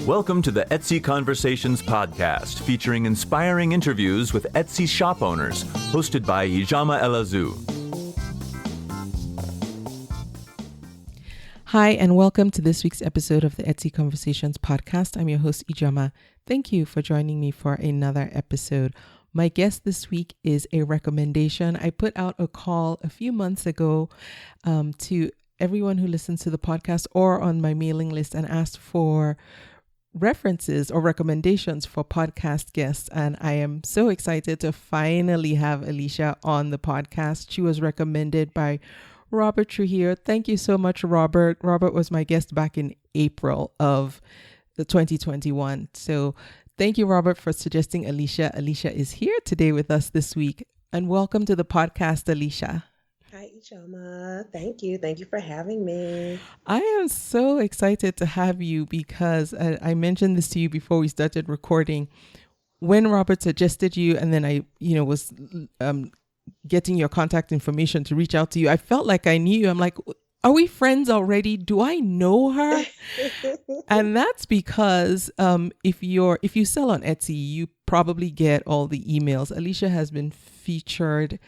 Welcome to the Etsy Conversations podcast, featuring inspiring interviews with Etsy shop owners, hosted by Ijama Elazu. Hi, and welcome to this week's episode of the Etsy Conversations podcast. I'm your host, Ijama. Thank you for joining me for another episode. My guest this week is a recommendation. I put out a call a few months ago to everyone who listens to the podcast or on my mailing list and asked for references or recommendations for podcast guests. And I am so excited to finally have Alicia on the podcast. She was recommended by Robert Trujillo. Thank you so much, Robert. Robert was my guest back in April of the 2021. So thank you, Robert, for suggesting Alicia. Alicia is here today with us this week. And welcome to the podcast, Alicia. Hi, Ijama. Thank you. Thank you for having me. I am so excited to have you because I mentioned this to you before we started recording. When Robert suggested you, and then I, was getting your contact information to reach out to you, I felt like I knew you. I'm like, are we friends already? Do I know her? And that's because if you sell on Etsy, you probably get all the emails. Alicia has been featured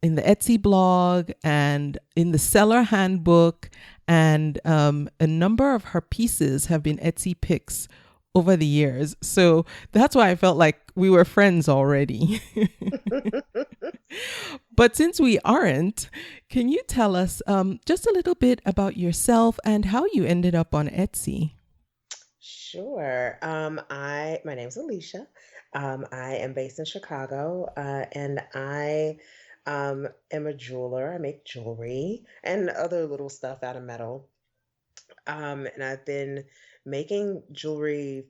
in the Etsy blog and in the seller handbook, and a number of her pieces have been Etsy picks over the years. So that's why I felt like we were friends already. But since we aren't, can you tell us just a little bit about yourself and how you ended up on Etsy? Sure. My name's Alicia. I am based in Chicago, and I am a jeweler. I make jewelry and other little stuff out of metal. And I've been making jewelry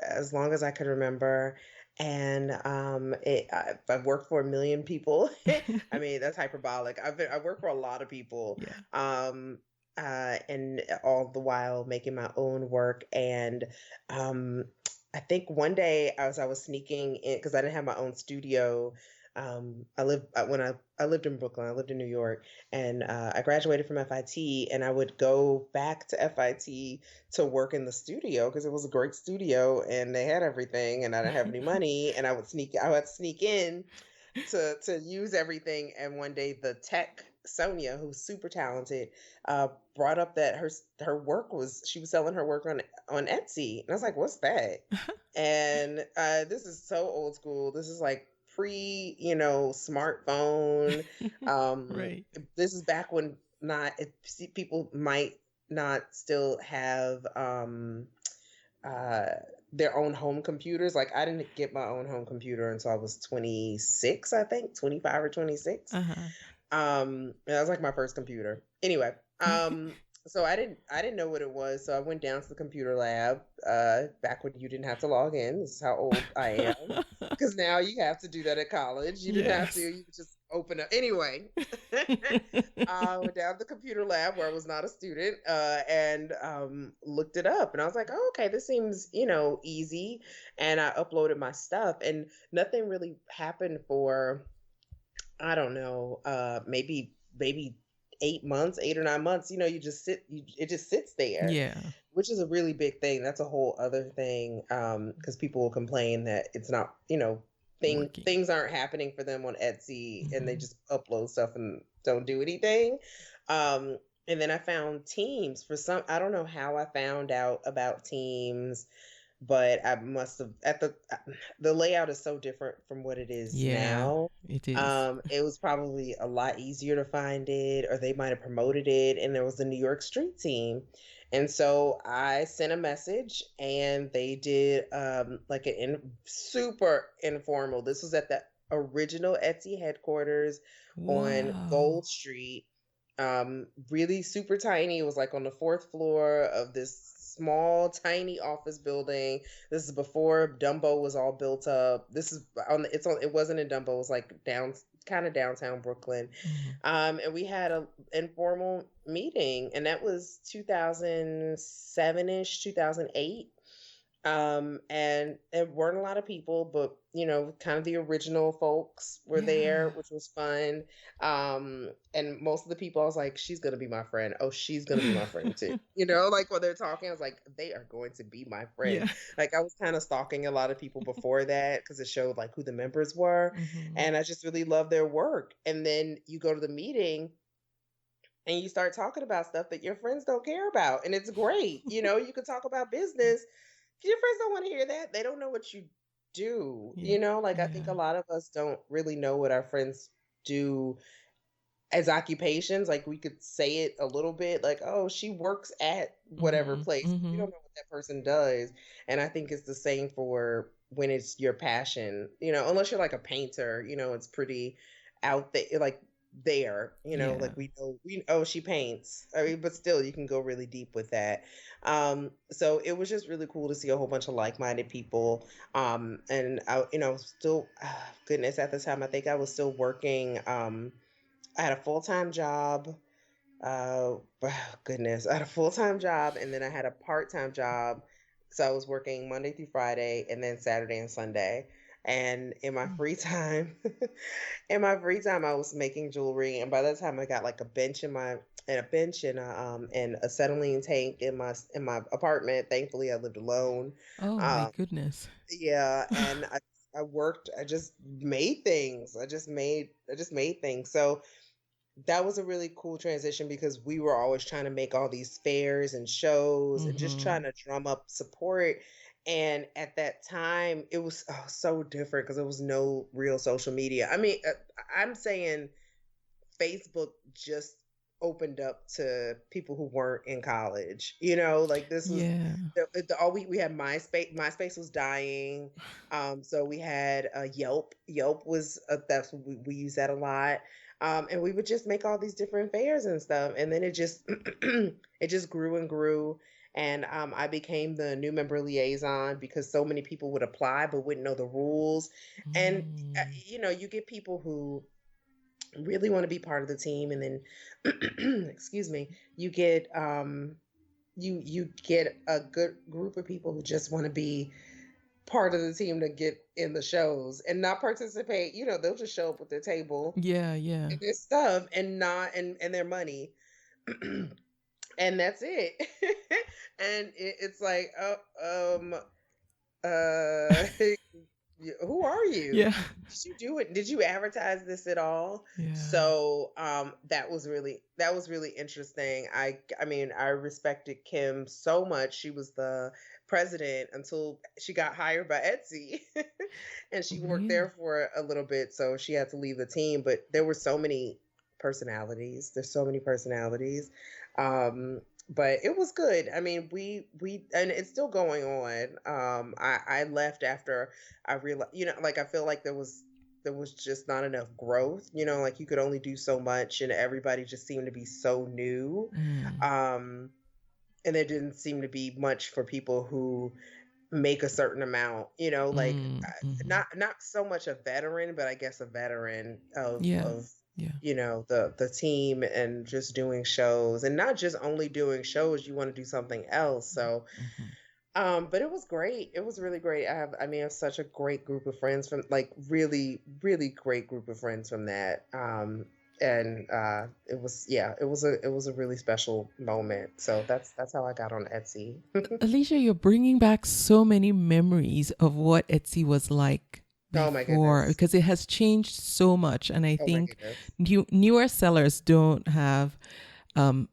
as long as I could remember. And I've worked for 1 million people. I mean, that's hyperbolic. I work for a lot of people. Yeah. And all the while making my own work. And I think one day I was sneaking in because I didn't have my own studio. I lived in Brooklyn. I lived in New York, and I graduated from FIT, and I would go back to FIT to work in the studio because it was a great studio and they had everything, and I didn't have any money, and I would sneak in to use everything. And one day the tech Sonia, who's super talented, brought up that her work she was selling her work on Etsy, and I was like, "What's that?" And this is so old school. This is like pre, smartphone. Right. This is back when people might not still have their own home computers. Like I didn't get my own home computer until I was 26, I think, 25 or 26. Uh-huh. And that was like my first computer. Anyway, so I didn't know what it was. So I went down to the computer lab back when you didn't have to log in. This is how old I am. Because now you have to do that at college. You didn't have to. You could just open up. Anyway, I went down to the computer lab where I was not a student and looked it up. And I was like, oh, okay, this seems, easy. And I uploaded my stuff. And nothing really happened for, I don't know, maybe 8 or 9 months. You just it just sits there. Yeah. Which is a really big thing. That's a whole other thing. Because people will complain that it's not, things aren't happening for them on Etsy, mm-hmm. and they just upload stuff and don't do anything. And then I found Teams I don't know how I found out about Teams, but I must have the layout is so different from what it is now. It is. It was probably a lot easier to find it, or they might have promoted it, and there was the New York Street team. And so I sent a message, and they did like super informal. This was at the original Etsy headquarters on Gold Street. Really super tiny. It was like on the 4th floor of this small, tiny office building. This is before Dumbo was all built up. It wasn't in Dumbo. It was like downtown Brooklyn. Mm-hmm. And we had an informal meeting, and that was 2007-ish, 2008. And there weren't a lot of people, but kind of the original folks were there, Yeah. which was fun. And most of the people, I was like, she's gonna be my friend. Oh, she's gonna be my friend too. Like when they're talking, I was like, they are going to be my friend. Yeah. Like I was kind of stalking a lot of people before that because it showed like who the members were, Hmm. and I just really loved their work. And then you go to the meeting and you start talking about stuff that your friends don't care about, and it's great. You can talk about business. Your friends don't want to hear that. They don't know what you do. Yeah. Like I think Yeah. a lot of us don't really know what our friends do as occupations. Like we could say it a little bit, like, oh, she works at whatever Hmm. place. We Hmm. don't know what that person does. And I think it's the same for when it's your passion, unless you're like a painter, it's pretty out there, like there, Yeah. like we know she paints. I mean, but still you can go really deep with that. So it was just really cool to see a whole bunch of like-minded people. And I, still, goodness, at the time I think I was still working. I had a full-time job. Uh, Goodness, I had a full-time job and then I had a part-time job. So I was working Monday through Friday and then Saturday and Sunday. And in my free time, I was making jewelry. And by the time I got like a bench and a bench and a acetylene tank in my apartment. Thankfully, I lived alone. Oh my Um, goodness. yeah, and I worked. I just made things. I just made things. So that was a really cool transition because we were always trying to make all these fairs and shows and just Hmm. trying to drum up support. And at that time, it was so different because there was no real social media. I mean, I'm saying Facebook just opened up to people who weren't in college. Like this was Yeah. all we had. MySpace was dying. So we had Yelp. Yelp was that's we use that a lot. And we would just make all these different fairs and stuff, and then it just it just grew and grew. And I became the new member liaison because so many people would apply but wouldn't know the rules. And Mm. you get people who really want to be part of the team, and then excuse me, you get you get a good group of people who just want to be part of the team to get in the shows and not participate. They'll just show up with their table Yeah. Yeah. and their stuff and not and their money. And that's it. And it's like, uh who are you? Yeah. Did you do it? Did you advertise this at all? Yeah. So that was really interesting. I mean, I respected Kim so much. She was the president until she got hired by Etsy. And she worked Really? there for a little bit, so she had to leave the team. But there were so many personalities. There's so many personalities. Um, but it was good. I mean, we and it's still going on. I left after I realized, like I feel like there was just not enough growth. Like you could only do so much, and everybody just seemed to be so new. Mm. Um, and there didn't seem to be much for people who make a certain amount. Like Mm. Hmm. not so much a veteran, but I guess a veteran of Yeah. of Yeah. the team and just doing shows and not just only doing shows. You want to do something else. So Hmm. but it was great. It was really great. I have such a great group of friends from like really, really great group of friends from that. And it was a really special moment. So that's how I got on Etsy. Alicia, you're bringing back so many memories of what Etsy was like Oh my before goodness. because it has changed so much. And I Oh my think goodness. newer sellers don't have um,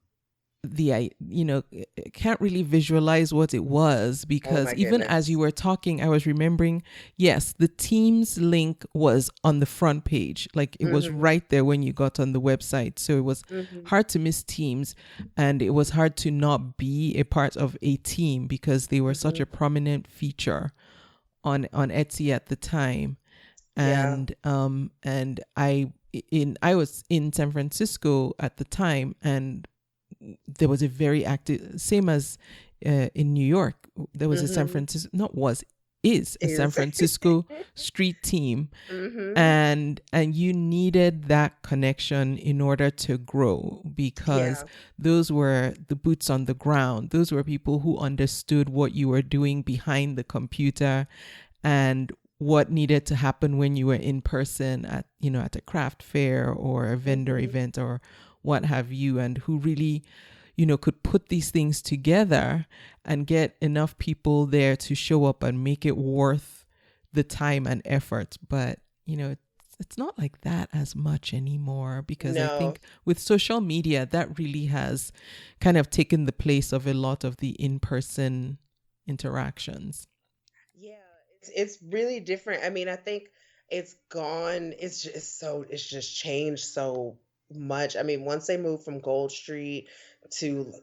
can't really visualize what it was Oh because my even as you goodness. were talking, I was remembering, yes, the Teams link was on the front page. Like it was Hmm. right there when you got on the website. So it was Hmm. hard to miss Teams and it was hard to not be a part of a team because they were such Hmm. a prominent feature on Etsy at the time. Yeah. And I was in San Francisco at the time and there was a very active, same as in New York, there was a San Hmm. Francisco, not was, is a San Is Francisco street team, mm-hmm. and you needed that connection in order to grow, because Yeah. those were the boots on the ground. Those were people who understood what you were doing behind the computer and what needed to happen when you were in person at, at a craft fair or a vendor Mm-hmm. event or what have you, and who really, could put these things together and get enough people there to show up and make it worth the time and effort. But, it's not like that as much anymore, because I No. think with social media, that really has kind of taken the place of a lot of the in-person interactions. Yeah, it's really different. I mean, I think it's gone. It's just changed so much. I mean, once they moved from Gold Street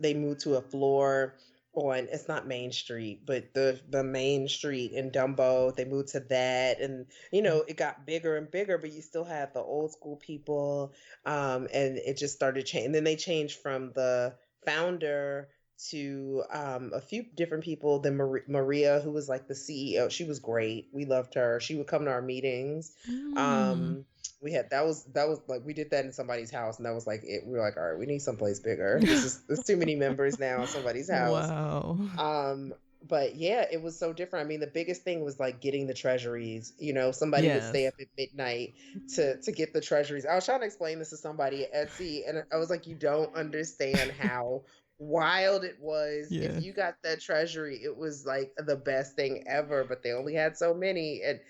they moved to a floor on, it's not Main Street, but the main street in Dumbo, they moved to that, and it got bigger and bigger, but you still had the old school people, and it just started changing. And then they changed from the founder to a few different people. Then Maria, who was like the CEO, she was great. We loved her. She would come to our meetings. Mm. Um, we had that was like we did that in somebody's house, and that was like it. We were like, all right, we need someplace bigger. There's too many members now in somebody's house. Wow. Um, but yeah, it was so different. I mean, the biggest thing was like getting the treasuries. Somebody would stay Yes. up at midnight to get the treasuries. I was trying to explain this to somebody at Etsy, and I was like, you don't understand how wild it was. If Yeah. you got that treasury, it was like the best thing ever, but they only had so many. And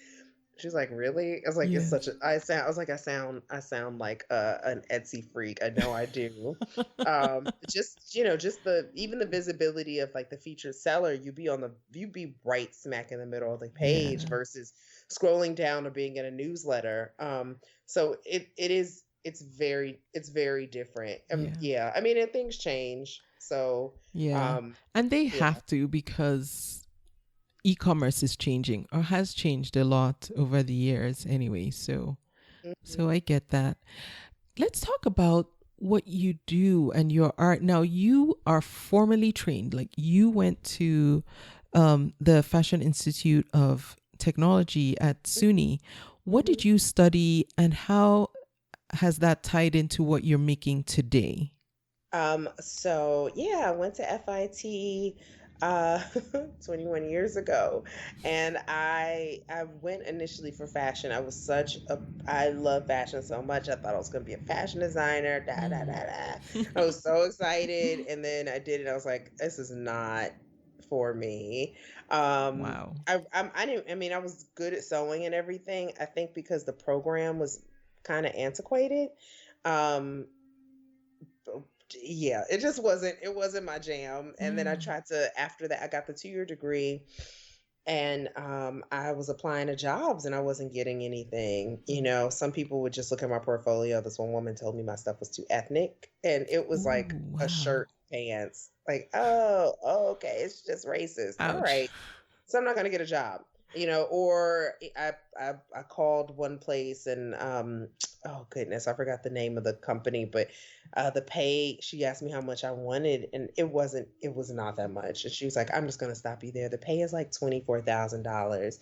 she's like, really? I was like, it's Yes. such a, I was like, I sound like an Etsy freak. I know I do. Just even the visibility of like the featured seller, you'd be right smack in the middle of the page Yeah. versus scrolling down or being in a newsletter. So it's very different. Yeah. Yeah, I mean, and things change. So, Yeah. um, And they yeah. have to, because e-commerce is changing, or has changed a lot over the years anyway. So Mhm. I get that. Let's talk about what you do and your art. Now, you are formally trained. Like, you went to the Fashion Institute of Technology at SUNY. What Mhm. did you study, and how has that tied into what you're making today? So yeah, I went to FIT 21 years ago, and I went initially for fashion. I love fashion so much. I thought I was going to be a fashion designer. Da da Mm. da da. I was so excited, and then I did it. I was like, this is not for me. Wow. I didn't. I mean, I was good at sewing and everything. I think because the program was kind of antiquated. Um, yeah, it wasn't my jam. And then I Mm. tried to after that I got the 2-year degree, and I was applying to jobs and I wasn't getting anything. Some people would just look at my portfolio. This one woman told me my stuff was too ethnic, and it was like Ooh, a wow. shirt, pants. Like, oh, okay, it's just racist. All Ouch. right, so I'm not gonna get a job. Or I called one place, and oh goodness, I forgot the name of the company, but the pay, she asked me how much I wanted, and it was not that much. And she was like, I'm just gonna stop you there. The pay is like $24,000. And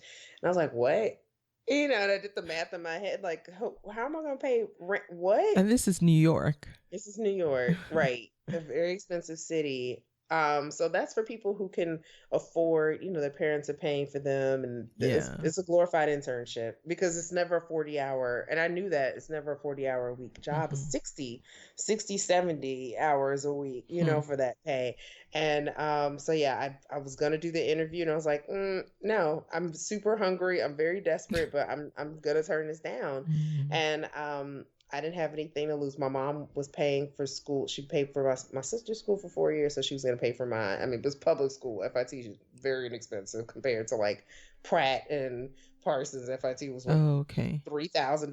I was like, what? And I did the math in my head, like, how am I gonna pay rent? What? And this is New York. This is New York, right? A very expensive city. So that's for people who can afford, their parents are paying for them, and Yeah. it's a glorified internship because it's never a 40-hour, and I knew that it's never a 40-hour a week job. It's Mm-hmm. 60, 70 hours a week, Hmm. for that pay. And so yeah, I was gonna do the interview, and I was like, no, I'm super hungry, I'm very desperate, but I'm gonna turn this down. Mm. And I didn't have anything to lose. My mom was paying for school. She paid for my sister's school for 4 years, so she was going to pay for mine. I mean, it was public school. FIT is very inexpensive compared to like Pratt and Parsons. FIT was what, Oh, okay. $3,000,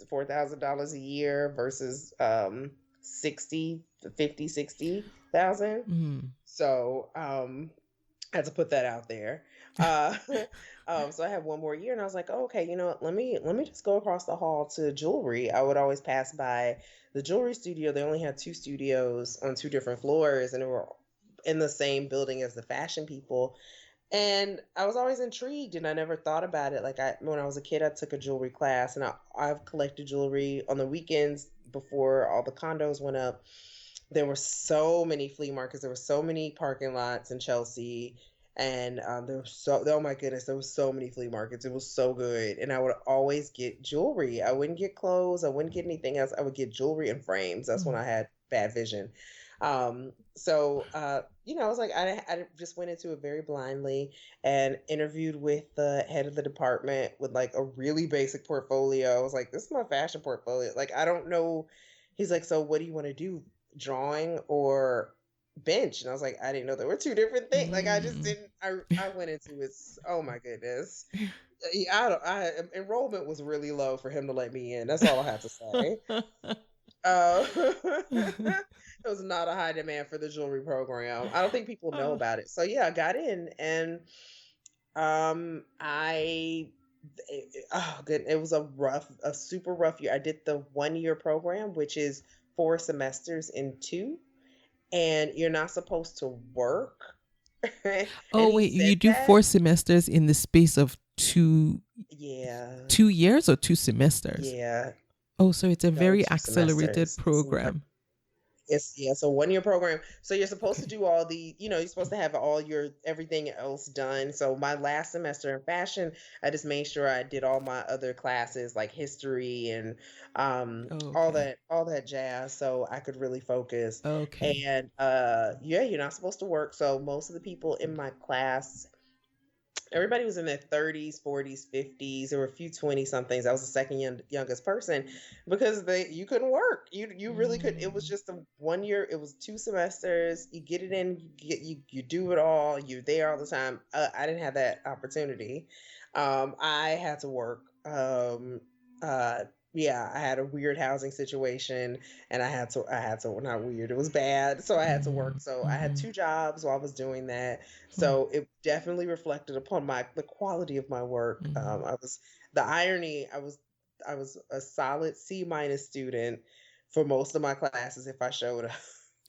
$4,000 a year versus 60, 50, 60,000. Mm. So I had to put that out there. Uh, so I had one more year, and I was like, oh, okay, you know what? Let me just go across the hall to jewelry. I would always pass by the jewelry studio. They only had two studios on two different floors, and they were in the same building as the fashion people. And I was always intrigued, and I never thought about it. Like when I was a kid, I took a jewelry class, and I've collected jewelry on the weekends before all the condos went up. There were so many flea markets. There were so many parking lots in Chelsea, and there were oh my goodness, there were so many flea markets. It was so good, and I would always get jewelry. I wouldn't get clothes. I wouldn't get anything else. I would get jewelry and frames. That's when Mm. I had bad vision. I was like, I just went into it very blindly and interviewed with the head of the department with like a really basic portfolio. I was like, this is my fashion portfolio. Like, I don't know. He's like, so what do you want to do? Drawing or bench? And I was like, I didn't know there were two different things. Like, I just Mm. didn't. I went into it. Oh my goodness. Enrollment was really low for him to let me in. That's all I have to say. It was not a high demand for the jewelry program. I don't think people know Oh. about it. So yeah, I got in, and I oh good, it was a super rough year. I did the 1 year program, which is 4 semesters in two, and you're not supposed to work. And Oh, he wait, you said do that. 4 semesters in the space of Yeah, 2 years or 2 semesters? yeah. Oh, so it's a No, very two accelerated semesters. program. It's yeah, so 1 year program. So you're supposed to Okay. do all you're supposed to have all your everything else done. So my last semester in fashion, I just made sure I did all my other classes like history and Okay. all that jazz so I could really focus. Okay. And yeah, you're not supposed to work. So most of the people in my class, everybody was in their 30s, 40s, 50s. There were a few 20 somethings. I was the second youngest person because you couldn't work. You really could. It was Mm. just a 1 year. It was 2 semesters. You get it in. You do it all. You're there all the time. I didn't have that opportunity. I had to work. Uh, yeah, I had a weird housing situation, and I had to not weird. It was bad, so I had to work. Mm. So I had Mm. 2 jobs while I was doing that, Mm. so it definitely reflected upon the quality of my work. Mm. I was the irony. I was a solid C- student for most of my classes if I showed up.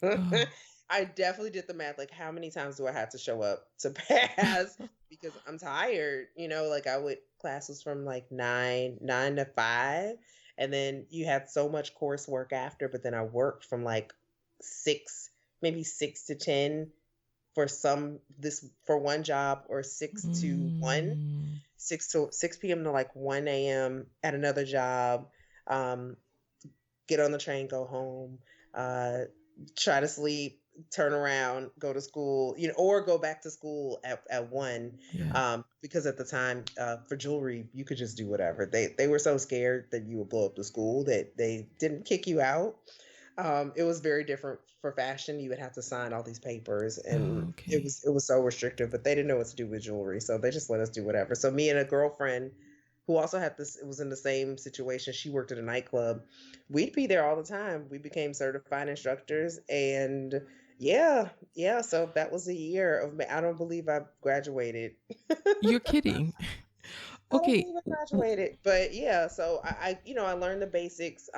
Oh. I definitely did the math. Like, how many times do I have to show up to pass? Because I'm tired. Like classes from like nine to 5, and then you had so much coursework after. But then I worked from like 6, maybe 6 to 10 for one job, or 6 to 1, Mm. 6 p.m. to like 1 a.m. at another job. Um, get on the train, go home, uh, try to sleep, turn around, go to school, or go back to school at 1. Yeah. Because at the time, for jewelry, you could just do whatever. They were so scared that you would blow up the school that they didn't kick you out. It was very different for fashion. You would have to sign all these papers, and it Okay. was it was so restrictive. But they didn't know what to do with jewelry, so they just let us do whatever. So me and a girlfriend who also had this, it was in the same situation. She worked at a nightclub. We'd be there all the time. We became certified instructors, and yeah, yeah. So that was a year of me. I don't believe I graduated. You're kidding. I don't Okay. believe I graduated, but yeah. So I learned the basics.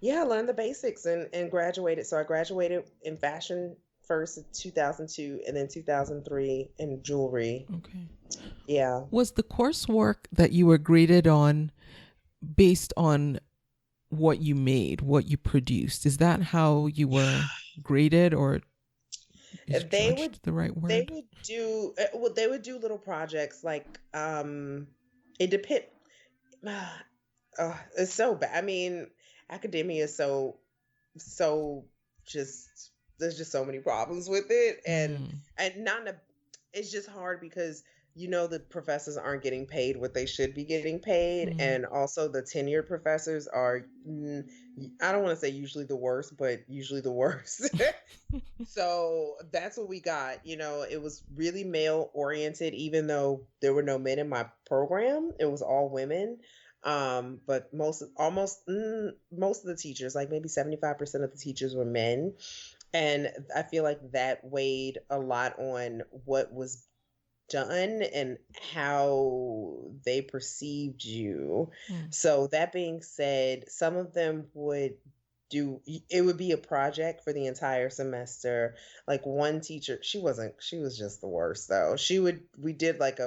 Yeah, I learned the basics and graduated. So I graduated in fashion first in 2002, and then 2003 in jewelry. Okay. Yeah. Was the coursework that you were graded on based on what you made, what you produced? Is that how you were graded, or is They would judged the right they word? would do well, they would do little projects like it depend it's so bad. I mean, academia is so just there's just so many problems with it, and Mm. not in a, it's just hard because the professors aren't getting paid what they should be getting paid, Mm. and also the tenured professors are I don't want to say usually the worst, but usually the worst. So that's what we got. It was really male oriented, even though there were no men in my program. It was all women. But most of the teachers, like maybe 75% of the teachers, were men. And I feel like that weighed a lot on what was done and how they perceived you. Mm. So that being said, some of them would it would be a project for the entire semester. Like one teacher, she was just the worst though. We did like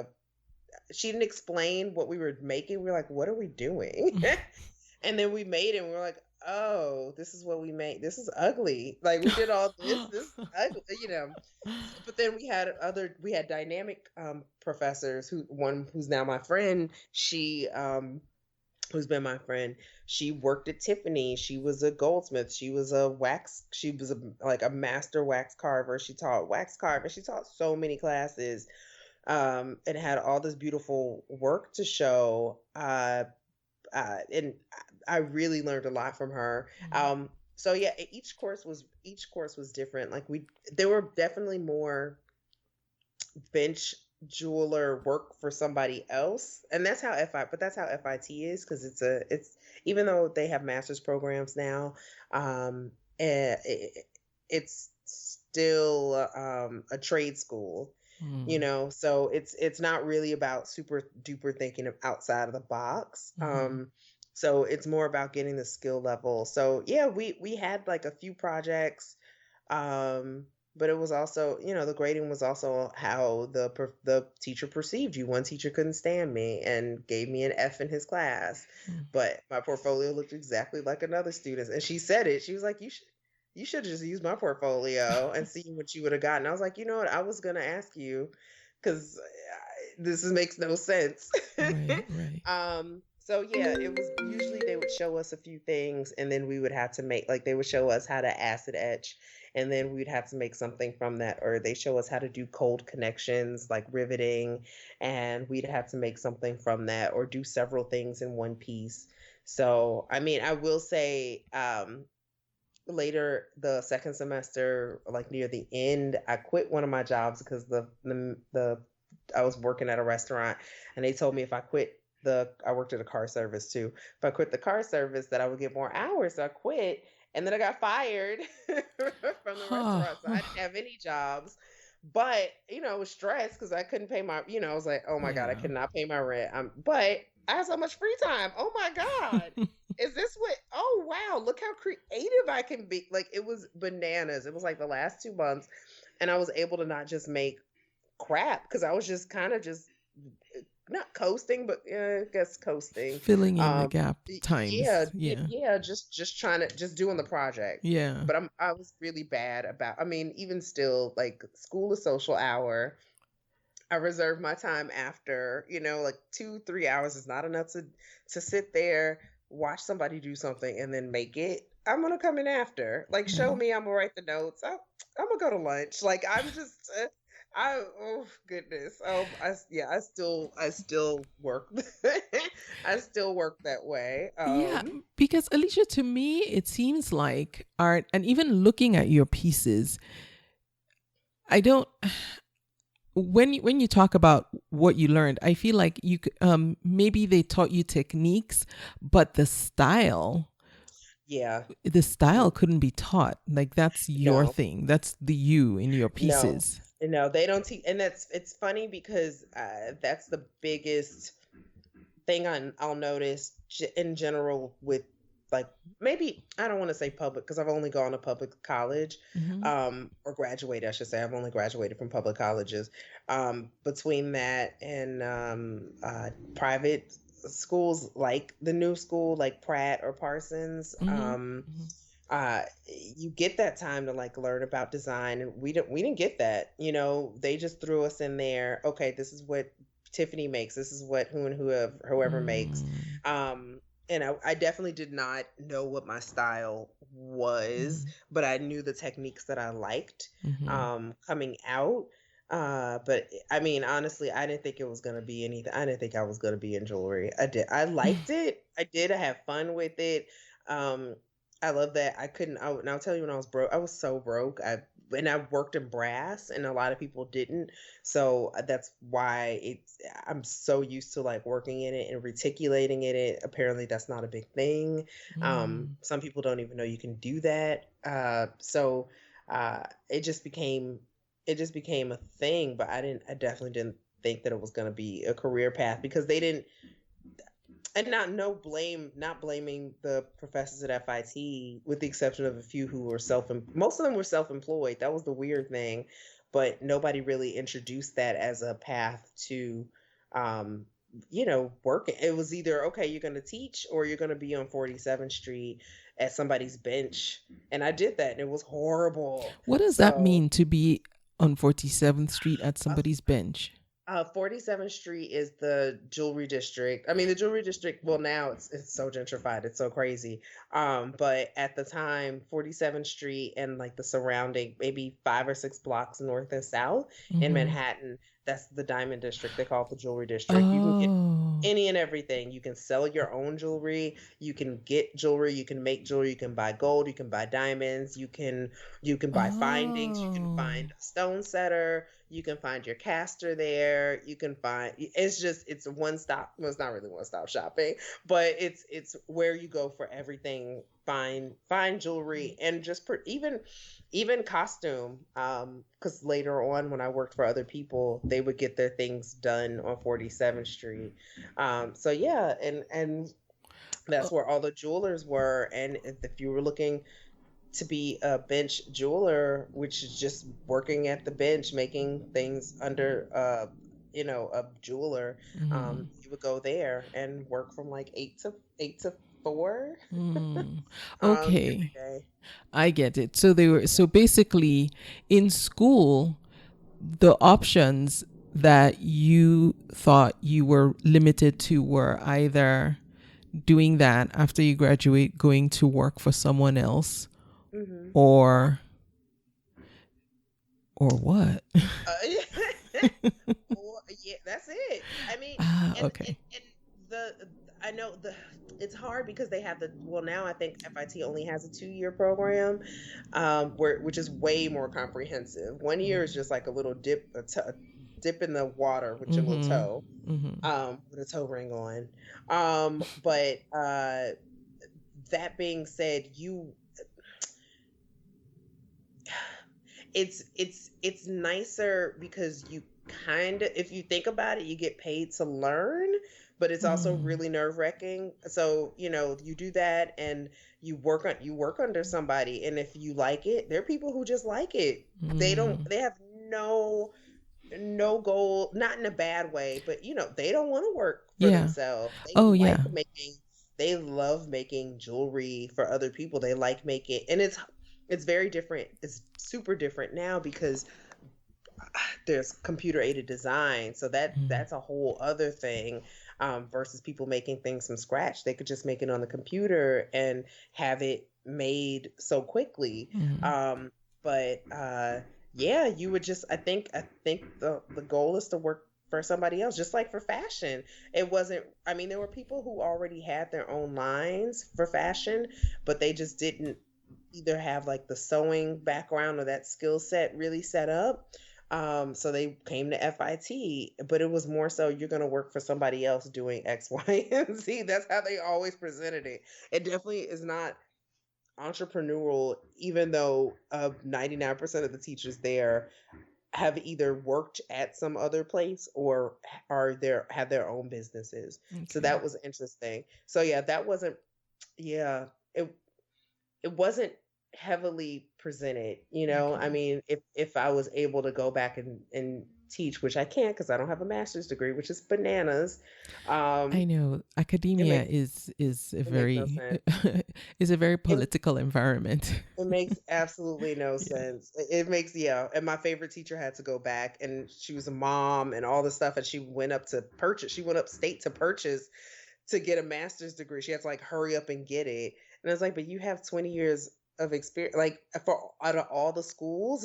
she didn't explain what we were making. We were like, what are we doing? And then we made it and we were like, oh, this is what we made. This is ugly. Like we did all this is ugly, But then we had dynamic professors one who's now my friend, who's been my friend. She worked at Tiffany. She was a goldsmith. She was like a master wax carver. She taught wax carving. She taught so many classes. And had all this beautiful work to show. And I really learned a lot from her. So yeah, each course was different. Like there were definitely more bench jeweler work for somebody else, and that's how FIT is, because it's even though they have master's programs now, it's still a trade school. So it's not really about super duper thinking of outside of the box. So it's more about getting the skill level. So yeah, we had like a few projects, but it was also, the grading was also how the teacher perceived you. One teacher couldn't stand me and gave me an F in his class, but my portfolio looked exactly like another student's, and she said it. She was like, you should have just used my portfolio and seen what you would have gotten. I was like, you know what? I was going to ask you, because this makes no sense. Right. So yeah, it was usually they would show us a few things, and then we would have to they would show us how to acid etch, and then we'd have to make something from that, or they show us how to do cold connections like riveting, and we'd have to make something from that, or do several things in one piece. So, I mean, I will say, later the second semester, like near the end, I quit one of my jobs because I was working at a restaurant, and they told me if I quit I worked at a car service too. If I quit the car service, that I would get more hours. So I quit, and then I got fired from the restaurant. So I didn't have any jobs. But, I was stressed because I couldn't pay I was like, oh my God, I cannot pay my rent. But I have so much free time. Oh my God. Is this oh wow, look how creative I can be. Like, it was bananas. It was like the last 2 months, and I was able to not just make crap, because I was just kind of just not coasting, but I guess coasting, filling in the gap times. Yeah, just trying to just doing the project. Yeah, but I was really bad about. I mean, even still, like, school is social hour. I reserve my time after. Like 2-3 hours is not enough to sit there, watch somebody do something, and then make it. I'm gonna come in after. Like, show me. I'm gonna write the notes. I'm gonna go to lunch. Like, I'm just. Oh goodness. I still work. I still work that way. Yeah, because Alicia, to me, it seems like art, and even looking at your pieces, I don't. When you talk about what you learned, I feel like you maybe they taught you techniques, but the style couldn't be taught. Like, that's your thing. That's the you in your pieces. No, they don't teach. And it's funny because that's the biggest thing I'll notice in general with, like, maybe I don't want to say public, because I've only gone to public college, or graduated, I should say. I've only graduated from public colleges. Between that and private schools, like the new school, like Pratt or Parsons, you get that time to, like, learn about design, and we didn't get that. They just threw us in there. Okay, this is what Tiffany makes. This is what whoever makes. And I definitely did not know what my style was, but I knew the techniques that I liked coming out. But I mean, honestly, I didn't think it was going to be anything. I didn't think I was going to be in jewelry. I liked it. I had fun with it. I love that. And I'll tell you, when I was broke, I was so broke. I worked in brass, and a lot of people didn't. So that's why I'm so used to, like, working in it and reticulating in it. Apparently that's not a big thing. Some people don't even know you can do that. So it just became a thing, but I definitely didn't think that it was going to be a career path, because And not blaming the professors at FIT, with the exception of a few who were most of them were self-employed. That was the weird thing, but nobody really introduced that as a path to, um, working. It was either, okay, you're going to teach or you're going to be on 47th Street at somebody's bench. And I did that and it was horrible. What does that So, mean to be on 47th Street at uh, somebody's bench? 47th Street is the jewelry district. I mean, the jewelry district, well, now it's so gentrified. It's so crazy. But at the time, 47th Street and like the surrounding, maybe 5 or 6 blocks north and south in Mm-hmm. Manhattan, that's the diamond district. They call it the jewelry district. You can get Oh. any and everything. You can sell your own jewelry. You can get jewelry. You can make jewelry. You can buy gold. You can buy diamonds. You can buy findings. You can Oh. find a stone setter. You can find your caster there. You can find, it's a one stop. Well, it's not really one stop shopping, but it's where you go for everything. Fine jewelry and just even costume. Because later on when I worked for other people, they would get their things done on 47th Street. So yeah, and Oh, that's where all the jewelers were. And if you were looking to be a bench jeweler, which is just working at the bench, making things under, a jeweler, mm-hmm. you would go there and work from like 8 to 4, Mm. every Okay. day. I get it. So basically in school, the options that you thought you were limited to were either doing that after you graduate, going to work for someone else, Hmm. or what? Well, yeah, that's it. I mean, Ah, and okay. the I know it's hard because they have now I think FIT only has a 2-year program, which is way more comprehensive. 1 year is just like a little a dip in the water with your little Mm-hmm. toe, Mm-hmm. with a toe ring on. But that being said, it's nicer because you kind of, if you think about it, you get paid to learn, but it's also Mm. really nerve-wracking. So, you do that and you work under somebody, and if you like it, there are people who just like it. Mm. They have no goal, not in a bad way, but they don't want to work for Yeah. themselves. Oh, yeah. They love making jewelry for other people. They like making, and it's very different. It's super different now because there's computer aided design. So Mm. that's a whole other thing, versus people making things from scratch. They could just make it on the computer and have it made so quickly. Mm. But yeah, you would just, I think the goal is to work for somebody else, just like for fashion. It wasn't, I mean, there were people who already had their own lines for fashion, but they just didn't either have like the sewing background or that skill set really set up. So they came to FIT, but it was more so you're going to work for somebody else doing X, Y, and Z. That's how they always presented it. It definitely is not entrepreneurial, even though 99% of the teachers there have either worked at some other place or have their own businesses. So Okay. that was interesting. So yeah, that wasn't, yeah, it wasn't heavily presented. I Okay. mean, if I was able to go back and teach, which I can't because I don't have a master's degree, which is bananas. I um know it academia makes is a it makes no very sense. is a very it, political environment. it makes absolutely no Yeah. sense. It makes, yeah. And my favorite teacher had to go back, and she was a mom and all this stuff, and she went upstate to purchase to get a master's degree. She had to like hurry up and get it. And I was like, but you have 20 years of experience. Like, for out of all the schools,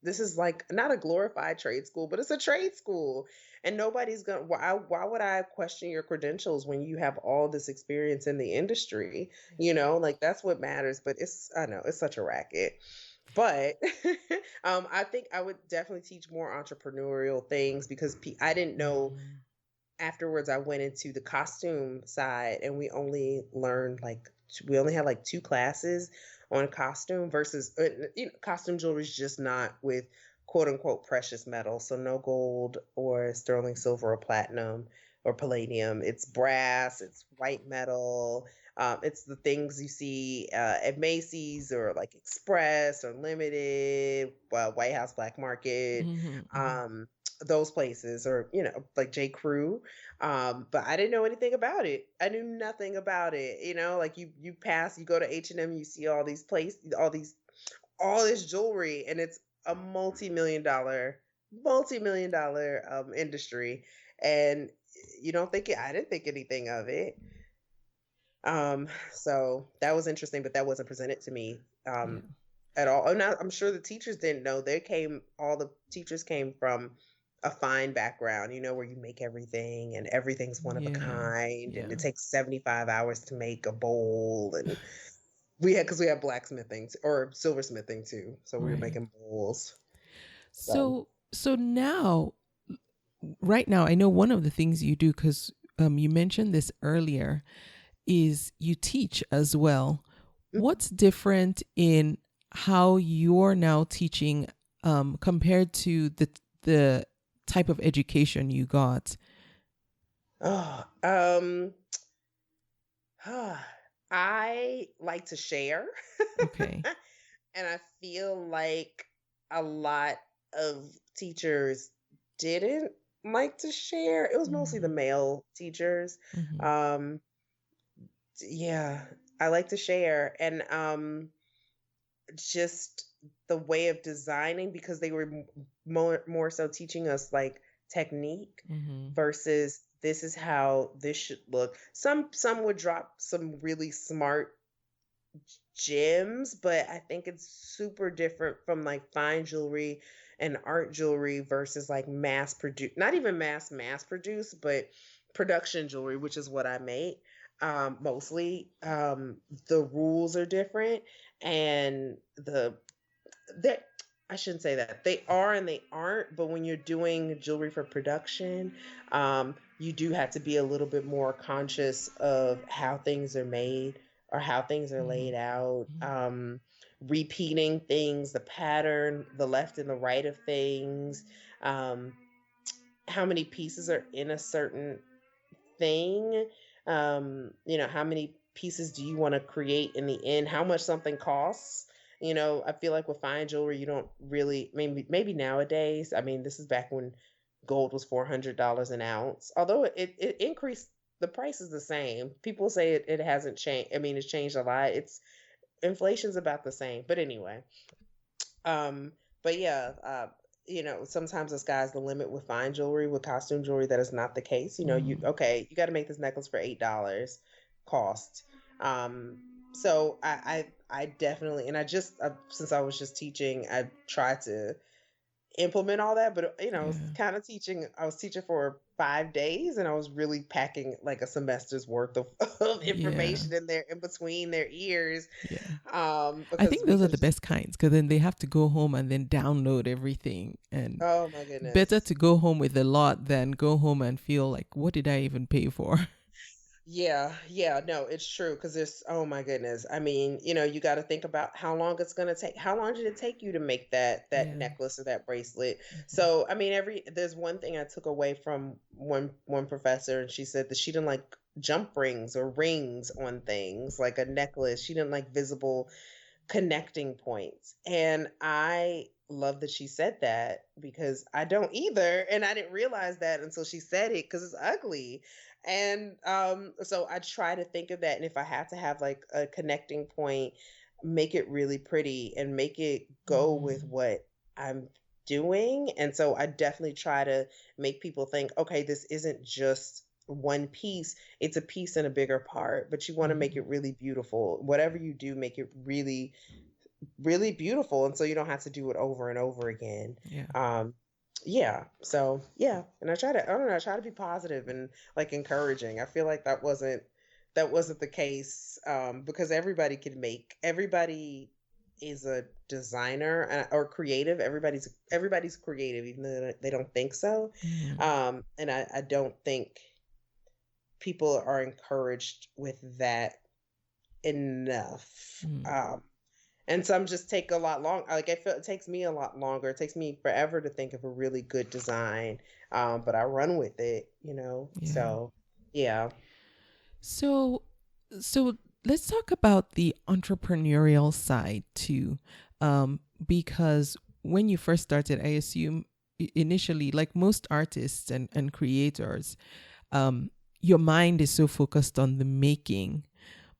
this is like not a glorified trade school, but it's a trade school. And nobody's gonna, why would I question your credentials when you have all this experience in the industry? Like, that's what matters. But I know it's such a racket. But I think I would definitely teach more entrepreneurial things because I didn't know. Mhm. Afterwards I went into the costume side, and we only had like 2 classes on costume versus, costume jewelry is just not with quote unquote precious metal, so no gold or sterling silver or platinum. or palladium. It's brass, it's white metal. It's the things you see at Macy's or like Express or Limited, White House Black Market, those places, or like J. Crew. But I didn't know anything about it. I knew nothing about it. Like you go to H&M, you see all these all this jewelry, and it's a multi-million dollar industry, and you don't think I didn't think anything of it. So that was interesting, but that wasn't presented to me at all. And I'm sure the teachers didn't know. All the teachers came from a fine background, where you make everything and everything's one of a kind, and it takes 75 hours to make a bowl. And because we had blacksmithing or silversmithing too, so we were making bowls. So now, right now, I know one of the things you do, because you mentioned this earlier, is you teach as well. What's different in how you're now teaching compared to the type of education you got? I like to share. Okay. And I feel like a lot of teachers didn't like to share. It was mostly the male teachers. Yeah, I like to share. And just the way of designing, because they were more so teaching us like technique versus this is how this should look. Some would drop some really smart gems, but I think it's super different from like fine jewelry and art jewelry versus like mass produced, not even mass produced, but production jewelry, which is what I make. Mostly, the rules are different, and I shouldn't say that. They are and they aren't, but when you're doing jewelry for production, you do have to be a little bit more conscious of how things are made or how things are laid out, repeating things, the pattern, the left and the right of things, how many pieces are in a certain thing, how many pieces do you want to create in the end, how much something costs. I feel like with fine jewelry, you don't really, maybe nowadays, this is back when gold was $400 an ounce, although it increased. The price is the same. People say it hasn't changed. It's changed a lot. Inflation's about the same, but anyway. But yeah, sometimes the sky's the limit with fine jewelry. With costume jewelry, that is not the case. You got to make this necklace for $8 cost. So I definitely, and I just, since I was just teaching, I tried to implement all that, but I was kind of teaching. I was teaching for 5 days, and I was really packing like a semester's worth of information in between their ears. I think those are the best kinds, because then they have to go home and then download everything. And oh my goodness, better to go home with a lot than go home and feel like, what did I even pay for? Yeah, no, it's true, because oh my goodness. You got to think about how long it's going to take. How long did it take you to make that necklace or that bracelet? So, there's one thing I took away from one professor, and she said that she didn't like jump rings or rings on things like a necklace. She didn't like visible connecting points. And I love that she said that, because I don't either. And I didn't realize that until she said it, because it's ugly. And so I try to think of that. And if I have to have like a connecting point, make it really pretty and make it go with what I'm doing. And so I definitely try to make people think, okay, this isn't just one piece, it's a piece in a bigger part, but you want to make it really beautiful. Whatever you do, make it really, really beautiful. And so you don't have to do it over and over again. So and I try to be positive and like encouraging. I feel like that wasn't the case, because everybody is a designer or creative. Everybody's creative, even though they don't think so. And I don't think people are encouraged with that enough. And some just take a lot long. Like I feel it takes me a lot longer. It takes me forever to think of a really good design. But I run with it, you know. Yeah. So yeah. So, so let's talk about the entrepreneurial side too, because when you first started, I assume initially, like most artists and creators, um, your mind is so focused on the making,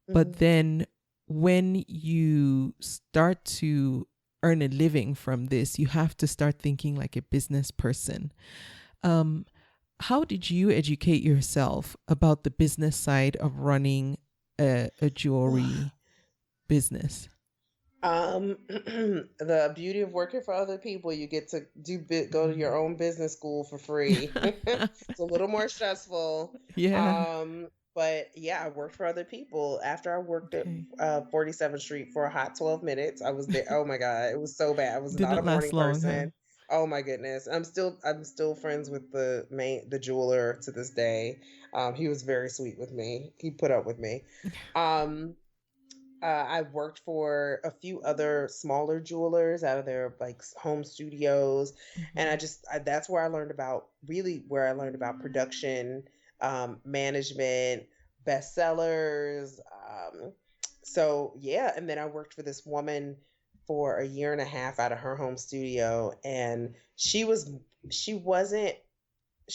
but Mhm. then when you start to earn a living from this, you have to start thinking like a business person. Um, how did you educate yourself about the business side of running a jewelry business? The beauty of working for other people, you get to go to your own business school for free. It's a little more stressful. Yeah. But yeah, I worked for other people. After I worked at Okay. 47th Street for a hot 12 minutes, I was there. Oh my God, it was so bad. I was not a Didn't last morning long, huh? person. Oh my goodness. I'm still friends with the jeweler to this day. He was very sweet with me. He put up with me. Um I worked for a few other smaller jewelers out of their like home studios, and Mm-hmm. that's where I learned about really where I learned about production, management, bestsellers. So yeah, and then I worked for this woman for a year and a half out of her home studio, and she wasn't she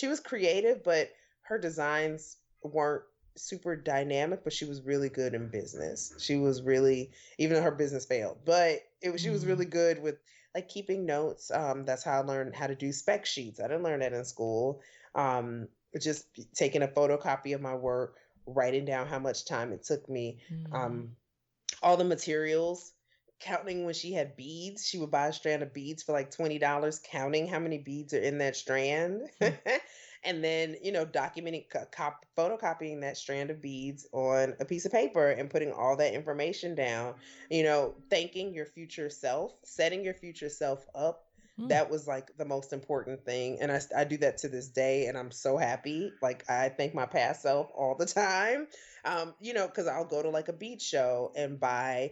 was creative, but her designs weren't super dynamic, but she was really good in business. She was really, even though her business failed, but she was Mm. really good with like keeping notes. That's how I learned how to do spec sheets. I didn't learn that in school. Just taking a photocopy of my work, writing down how much time it took me. Mm. Um, all the materials, counting when she had beads. She would buy a strand of beads for like $20, counting how many beads are in that strand. Mm. And then, documenting, photocopying that strand of beads on a piece of paper and putting all that information down, thanking your future self, setting your future self up. Mm. That was like the most important thing. And I do that to this day. And I'm so happy. Like, I thank my past self all the time, because I'll go to like a beach show and buy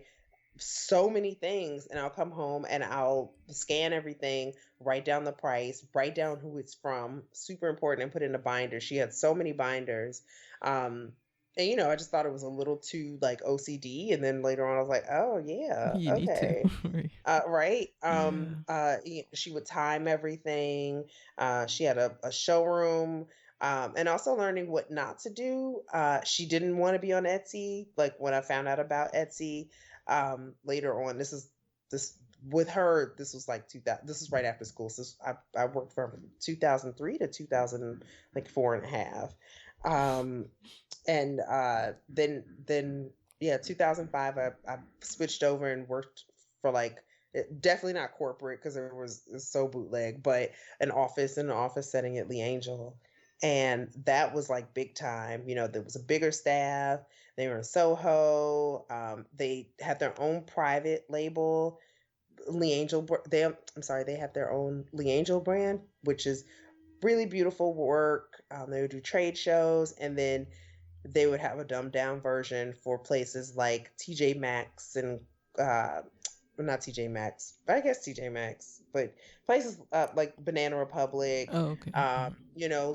so many things, and I'll come home and I'll scan everything, write down the price, write down who it's from, super important, and put in a binder. She had so many binders. And I just thought it was a little too like OCD, and then later on I was like, oh yeah, You need to. okay. Right. Right. Yeah. She would time everything. She had a showroom. And also learning what not to do. She didn't want to be on Etsy. Like when I found out about Etsy, later on, this with her. This was like 2000. This was right after school. So I worked from 2003 to 2000, like 4.5. Um, and then yeah, 2005 I switched over and worked for like definitely not corporate because it was so bootleg, but an office setting at Lee Angel. And that was like big time. There was a bigger staff. They were in Soho. They had their own private label, Lee Angel. I'm sorry, they have their own Lee Angel brand, which is really beautiful work. They would do trade shows, and then they would have a dumbed down version for places like TJ Maxx and well, not TJ Maxx, but I guess TJ Maxx, but places like Banana Republic, Oh, okay.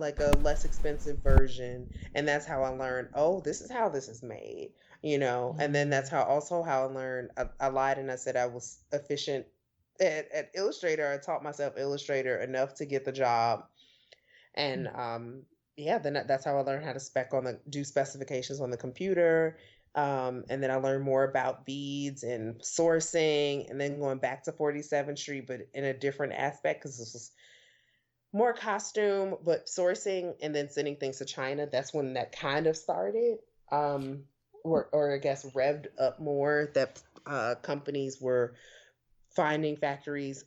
like a less expensive version. And that's how I learned, oh, this is how this is made, and then that's Mm. how I learned. I lied and I said I was efficient at Illustrator. I taught myself Illustrator enough to get the job, and yeah, then that's how I learned how to do specifications on the computer. And then I learned more about beads and sourcing, and then going back to 47th Street, but in a different aspect because this was more costume, but sourcing and then sending things to China. That's when that kind of started, um, or I guess revved up more. That companies were finding factories,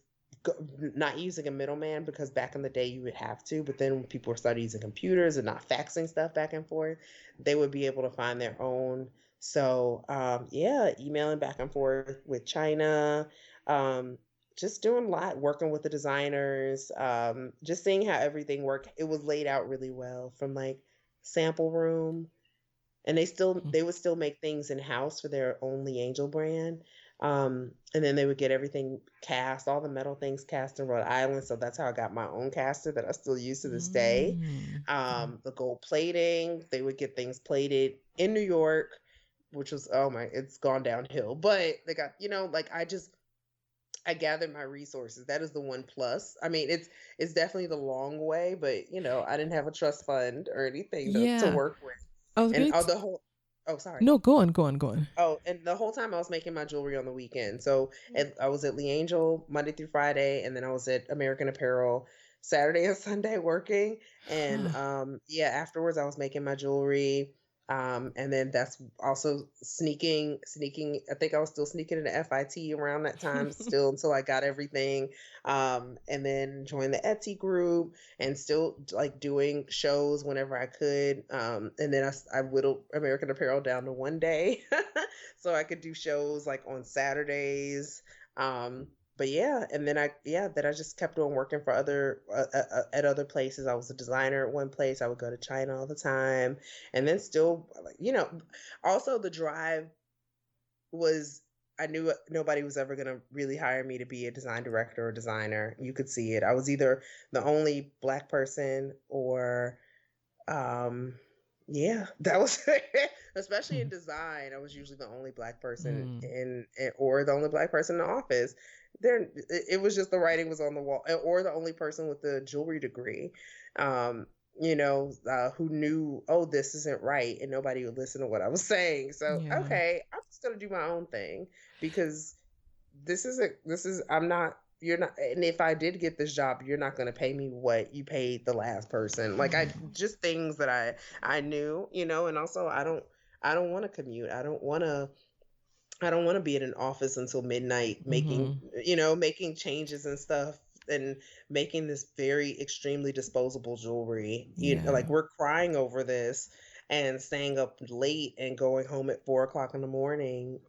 not using a middleman, because back in the day you would have to, but then when people started using computers and not faxing stuff back and forth, they would be able to find their own. So yeah, emailing back and forth with China, um, just doing a lot, working with the designers, just seeing how everything worked. It was laid out really well from like sample room, and they would still make things in house for their only Angel brand. And then they would get everything cast, all the metal things cast in Rhode Island. So that's how I got my own caster that I still use to this day. The gold plating, they would get things plated in New York, which was, oh my, it's gone downhill. But they got, like I gathered my resources. That is the one plus. I mean, it's definitely the long way, but I didn't have a trust fund or anything to Yeah. work with. I was And going to. the whole oh, sorry. No, go on, go on, go on. Oh, and the whole time I was making my jewelry on the weekend. So I was at Lee Angel Monday through Friday, and then I was at American Apparel Saturday and Sunday working. And yeah, afterwards I was making my jewelry. And then that's also sneaking. I think I was still sneaking into FIT around that time still until I got everything. And then joined the Etsy group and still like doing shows whenever I could. And then I whittled American Apparel down to one day so I could do shows like on Saturdays. But yeah, and then I just kept on working for other at other places. I was a designer at one place. I would go to China all the time, and then still, like, also the drive was. I knew nobody was ever going to really hire me to be a design director or designer. You could see it. I was either the only Black person or yeah, that was especially in design. I was usually the only Black person or the only Black person in the office. It was just the writing was on the wall, or the only person with the jewelry degree, who knew, oh, this isn't right, and nobody would listen to what I was saying. So okay, I'm just gonna do my own thing because I'm not. You're not, and if I did get this job, you're not going to pay me what you paid the last person. Like just things that I knew, and also I don't want to commute. I don't want to be in an office until midnight making changes and stuff and making this very extremely disposable jewelry. Like we're crying over this and staying up late and going home at 4 o'clock in the morning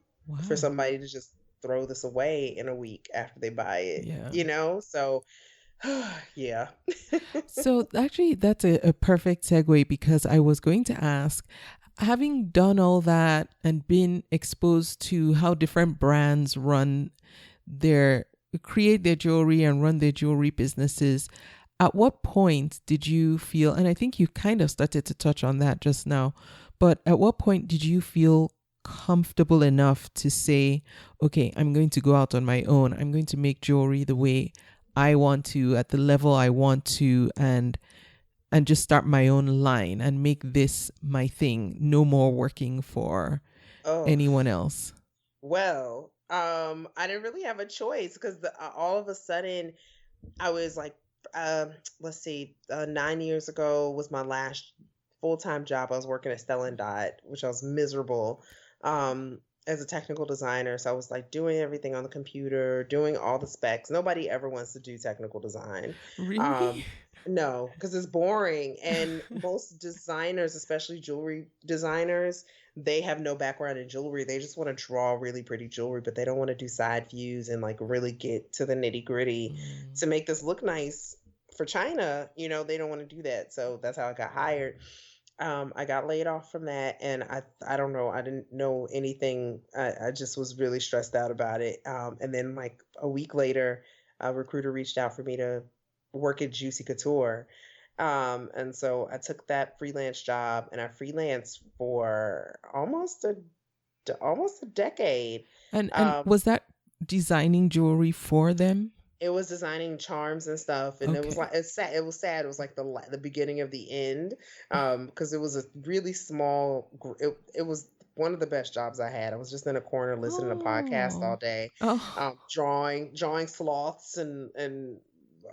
for somebody to just throw this away in a week after they buy it. So yeah. So actually, that's a perfect segue because I was going to ask, having done all that and been exposed to how different brands create their jewelry and run their jewelry businesses, at what point did you feel, and I think you kind of started to touch on that just now, but at what point did you feel comfortable enough to say, okay, I'm going to go out on my own. I'm going to make jewelry the way I want to, at the level I want to, and just start my own line and make this my thing. No more working for anyone else. Well, I didn't really have a choice because all of a sudden I was like, let's see, 9 years ago was my last full-time job. I was working at Stella & Dot, which I was miserable as a technical designer. So I was like doing everything on the computer, doing all the specs. Nobody ever wants to do technical design. Really? No, because it's boring. And most designers, especially jewelry designers, they have no background in jewelry. They just want to draw really pretty jewelry, but they don't want to do side views and like really get to the nitty gritty to make this look nice for China. They don't want to do that. So that's how I got hired. I got laid off from that, and I don't know. I didn't know anything. I just was really stressed out about it. And then like a week later, a recruiter reached out for me to work at Juicy Couture. And so I took that freelance job, and I freelanced for almost a decade. And was that designing jewelry for them? It was designing charms and stuff, and it was like it's sad. It was sad. It was like the beginning of the end, because it was a really small. It was one of the best jobs I had. I was just in a corner listening to podcasts all day, drawing sloths and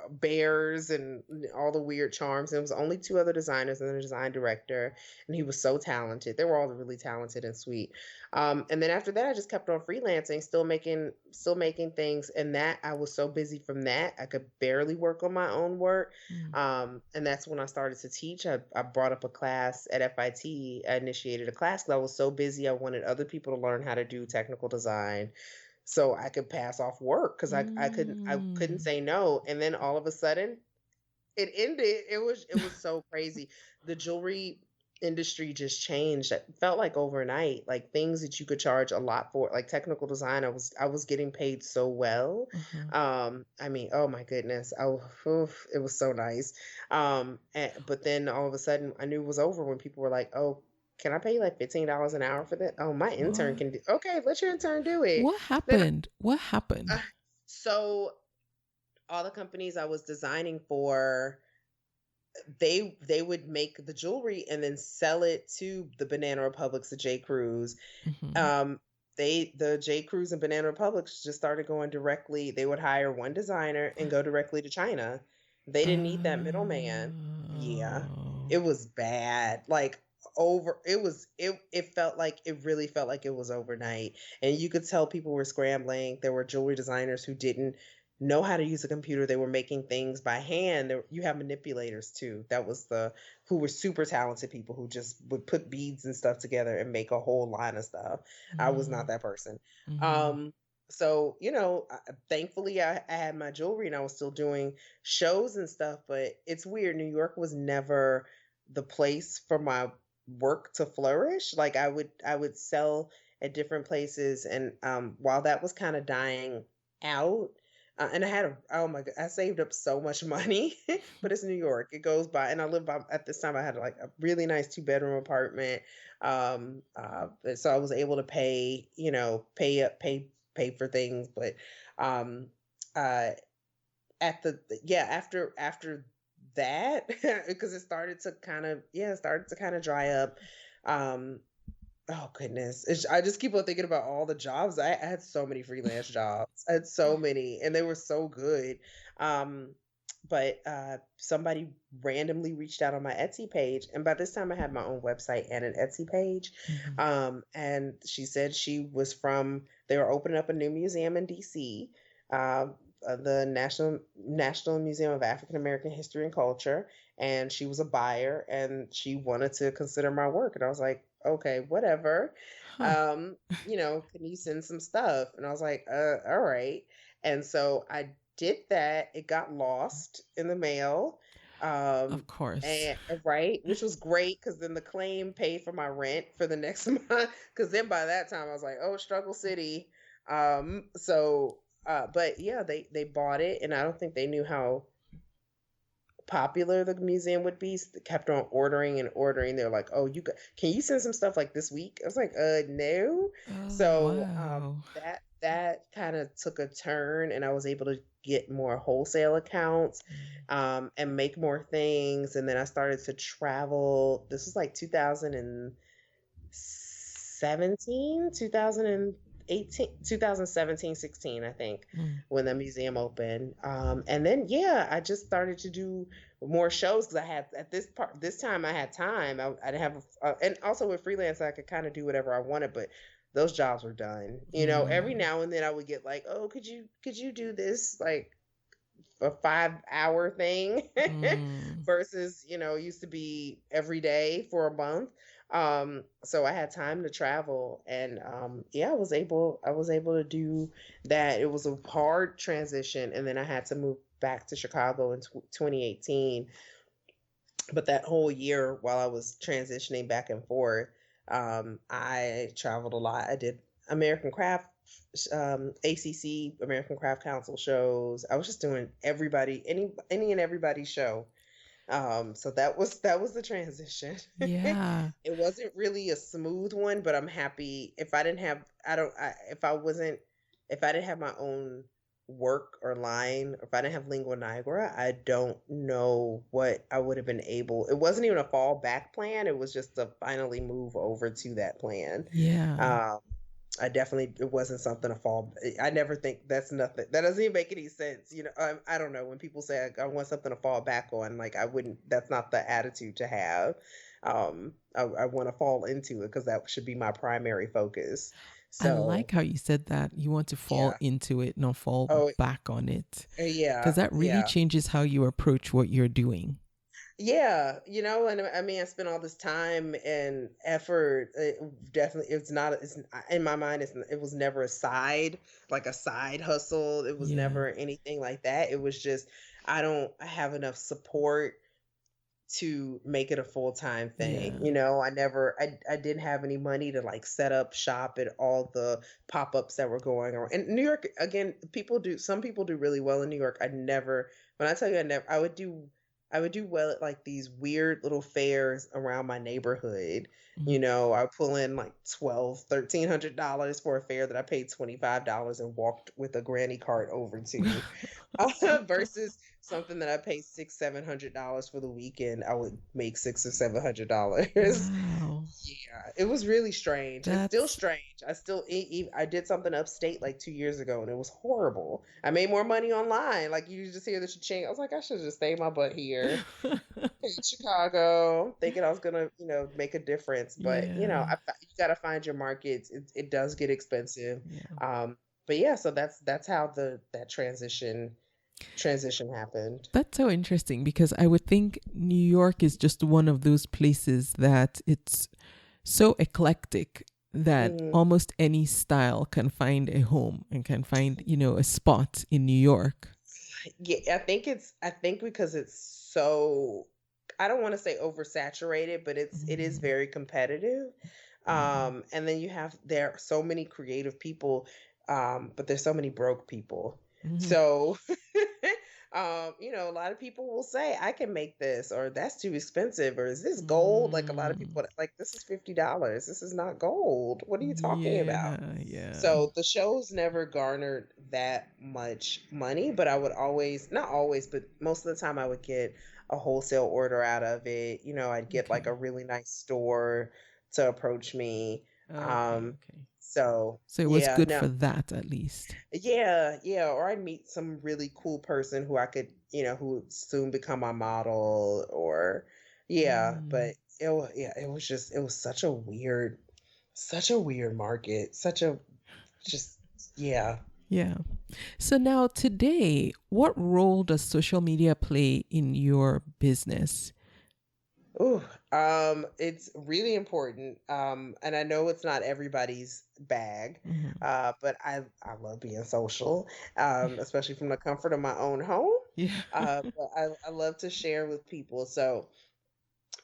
bears and all the weird charms. And it was only two other designers and a design director, and he was so talented. They were all really talented and sweet. And then after that, I just kept on freelancing, still making things. And that I was so busy from that, I could barely work on my own work. And that's when I started to teach. I brought up a class at FIT. I initiated a class because I was so busy. I wanted other people to learn how to do technical design, so I could pass off work because I couldn't say no. And then all of a sudden it ended. It was so crazy. The jewelry, industry just changed. It felt like overnight, like things that you could charge a lot for, like technical design. I was getting paid so well. Uh-huh. I mean, oh my goodness, it was so nice. But then all of a sudden, I knew it was over when people were like, "Oh, can I pay you like $15 an hour for that? Oh, my intern What? can do. Okay, let your intern do it." What Then, happened? What uh, happened? so all the companies I was designing for, they would make the jewelry and then sell it to the Banana Republics, the J. Crews. Mm-hmm. Um, the J. Crews and Banana Republics just started going directly. They would hire one designer and go directly to China. They didn't need that middleman. Yeah, Oh. it was bad. Like over, it felt like it really felt like it was overnight, and you could tell people were scrambling. There were jewelry designers who didn't know how to use a computer. They were making things by hand. You have manipulators too. That was the who were super talented people who just would put beads and stuff together and make a whole line of stuff. I was not that person. Mm-hmm. Um, so thankfully I had my jewelry and I was still doing shows and stuff. But it's weird. New York was never the place for my work to flourish. Like I would sell at different places, and while that was kind of dying out, and I had oh my god, I saved up so much money, but it's New York. It goes by, and I lived by at this time. I had like a really nice 2-bedroom apartment, so I was able to pay, pay for things. But um, uh, after that, because it started to kind of dry up. Um, Oh goodness. I just keep on thinking about all the jobs. I had so many freelance jobs. I had so many and they were so good. Um, but somebody randomly reached out on my Etsy page, and by this time I had my own website and an Etsy page. Mm-hmm. And she said they were opening up a new museum in DC, the National Museum of African American History and Culture, and she was a buyer and she wanted to consider my work. And I was like, okay, whatever. Huh. Can you send some stuff? And I was like, all right. And so I did that. It got lost in the mail. Of course. And right, which was great because then the claim paid for my rent for the next month. Because then by that time I was like, oh, struggle city. But yeah, they bought it, and I don't think they knew how popular the museum would be. So they kept on ordering and ordering. They're like, "Oh, can you send some stuff like this week?" I was like, no." Oh, So wow. that kind of took a turn, and I was able to get more wholesale accounts, and make more things. And then I started to travel. This was like 2017, 2018, 2017, 16, I think, Mm. when the museum opened. And then, yeah, I just started to do more shows because I had this time I had time. I didn't have, and also with freelance, I could kind of do whatever I wanted, but those jobs were done. Every Mm. now and then I would get like, oh, could you do this like a 5-hour thing Mm. versus used to be every day for a month. So I had time to travel, and yeah, I was able to do that. It was a hard transition, and then I had to move back to Chicago in 2018. But that whole year while I was transitioning back and forth, I traveled a lot. I did American Craft, ACC, American Craft Council shows. I was just doing any and everybody's show. So that was the transition. Yeah. It wasn't really a smooth one, but I'm happy. If I didn't have, I don't, I, if I didn't have my own work or line, or if I didn't have Lingua Nigra, I don't know what I would have been able. It wasn't even a fallback plan. It was just to finally move over to that plan. Yeah. Um, it wasn't something to fall. I never think that's nothing. That doesn't even make any sense. I don't know when people say I want something to fall back on. Like I wouldn't. That's not the attitude to have. I want to fall into it because that should be my primary focus. I So like how you said that. You want to fall yeah. into it, not fall Oh back on it. Because yeah. that really Yeah. changes how you approach what you're doing. Yeah, and I mean, I spent all this time and effort. Definitely, it's not. It's in my mind. It was never like a side hustle. It was Yeah. never anything like that. It was just I don't have enough support to make it a full-time thing. Yeah. I didn't have any money to like set up shop at all the pop-ups that were going on. In New York, again, some people do really well in New York. When I tell you I would do well at like these weird little fairs around my neighborhood. Mhm. I would pull in like $1,200 for a fair that I paid $25 and walked with a granny cart over to. Versus something that I paid $600-700 for the weekend, I would make $600 or $700. Wow. Yeah, it was really strange. It's still That's strange. I did something upstate like 2 years ago, and it was horrible. I made more money online. Like you just hear the cha-ching. I was like, I should just stay my butt here in Chicago, thinking I was gonna, make a difference. But yeah. you gotta find your markets. It does get expensive. Yeah. But yeah, so that's how that transition happened. That's so interesting because I would think New York is just one of those places that it's so eclectic that Mm, almost any style can find a home and can find, a spot in New York. yeah, I think because it's so, I don't want to say oversaturated, but it is Mm, very competitive. yeah. And then there are so many creative people, but there's so many broke people. Mhm. So, a lot of people will say, I can make this, or that's too expensive, or is this gold? Like a lot of Mm, people, like, this is $50. This is not gold. What are you talking about? yeah, yeah. So the shows never garnered that much money, but I would always, not always, but most of the time I would get a wholesale order out of it. I'd get like Okay. a really nice store to approach me. Okay, Um, okay. so So it was yeah, good no, for that at least. yeah, yeah. Or I'd meet some really cool person who I could, who would soon become my model, or yeah, Mm, but it was just, it was such a weird market, just, yeah. yeah. So now today, what role does social media play in your business? Ooh, it's really important. And I know it's not everybody's bag, Mhm. but I love being social, especially from the comfort of my own home. Yeah. But I love to share with people. So,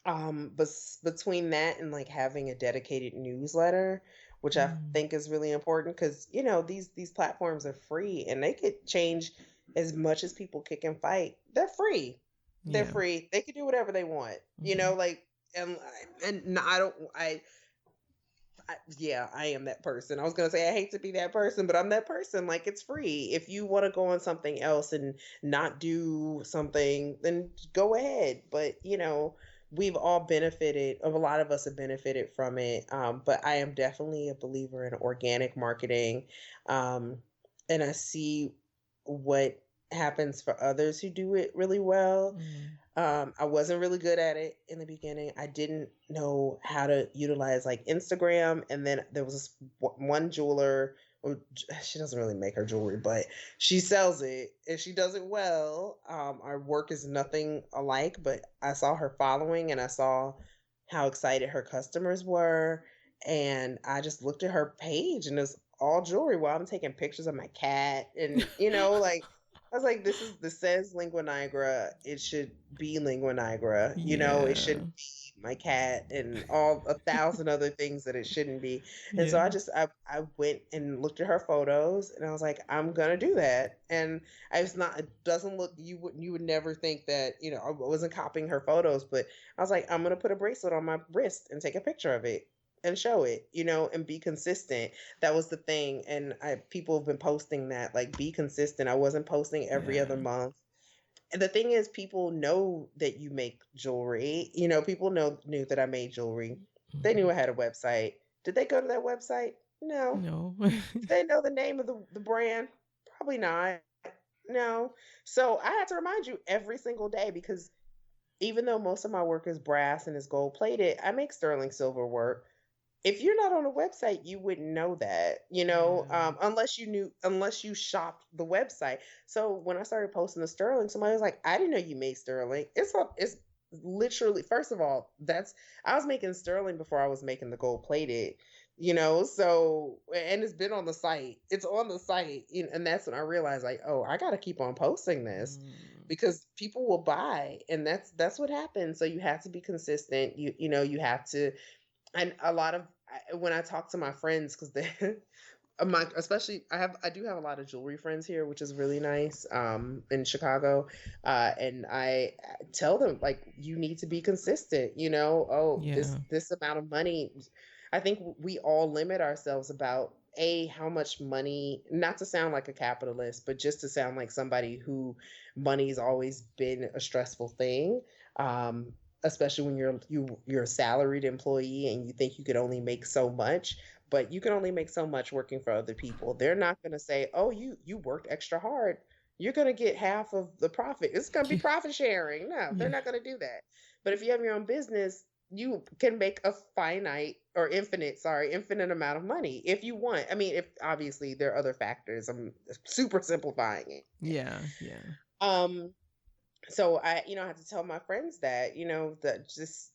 but between that and like having a dedicated newsletter, which I Mm, think is really important, because these platforms are free and they could change as much as people kick and fight. They're free. They're yeah. free. They can do whatever they want. Mhm. Like, and I don't. Yeah, I am that person. I was gonna say I hate to be that person, but I'm that person. Like, it's free. If you want to go on something else and not do something, then go ahead. But we've all benefited. A lot of us have benefited from it. But I am definitely a believer in organic marketing, um, and I see what happens for others who do it really well. Mm, I wasn't really good at it in the beginning. I didn't know how to utilize like Instagram. And then there was this one jeweler, she doesn't really make her jewelry, but she sells it and she does it well. Our work is nothing alike, but I saw her following and I saw how excited her customers were. And I just looked at her page and it's all jewelry while I'm taking pictures of my cat. And, like, I was like, this says Lingua Nigra. It should be Lingua Nigra. It yeah. shouldn't be my cat and all 1,000 other things that it shouldn't be. And so Yeah. I went and looked at her photos and I was like, I'm gonna do that. And it doesn't look, you would never think that, I wasn't copying her photos, but I was like, I'm gonna put a bracelet on my wrist and take a picture of it and show it, and be consistent. That was the thing. And people have been posting that, like, be consistent. I wasn't posting every other Yeah. month. And the thing is, people know that you make jewelry. People knew that I made jewelry. They knew Mhm. I had a website. Did they go to that website? No. No. Did they know the name of the brand? Probably not. No. So I had to remind you every single day, because even though most of my work is brass and is gold plated, I make sterling silver work. If you're not on a website, you wouldn't know that, Yeah. unless you shopped the website. So when I started posting the sterling, somebody was like, I didn't know you made sterling. It's literally, first of all, I was making sterling before I was making the gold plated, so, and it's been on the site. It's on the site. And that's when I realized, like, oh, I got to keep on posting this. Mm. because people will buy, and that's what happens. So you have to be consistent. You have to, and a lot of when I talk to my friends, because they my especially I do have a lot of jewelry friends here, which is really nice, in Chicago, and I tell them, like, you need to be consistent. Oh, this Yeah. this amount of money. I think we all limit ourselves about how much money, not to sound like a capitalist, but just to sound like somebody who money's always been a stressful thing. Um, Especially when you're a salaried employee and you think you could only make so much, but you can only make so much working for other people. They're not going to say, "Oh, you worked extra hard. You're going to get half of the profit. It's going to be Yeah. profit sharing." No, they're Yeah. not going to do that. But if you have your own business, you can make a infinite amount of money if you want. I mean, if obviously there are other factors. I'm super simplifying it. Yeah. Yeah. Um, so I have to tell my friends that, that just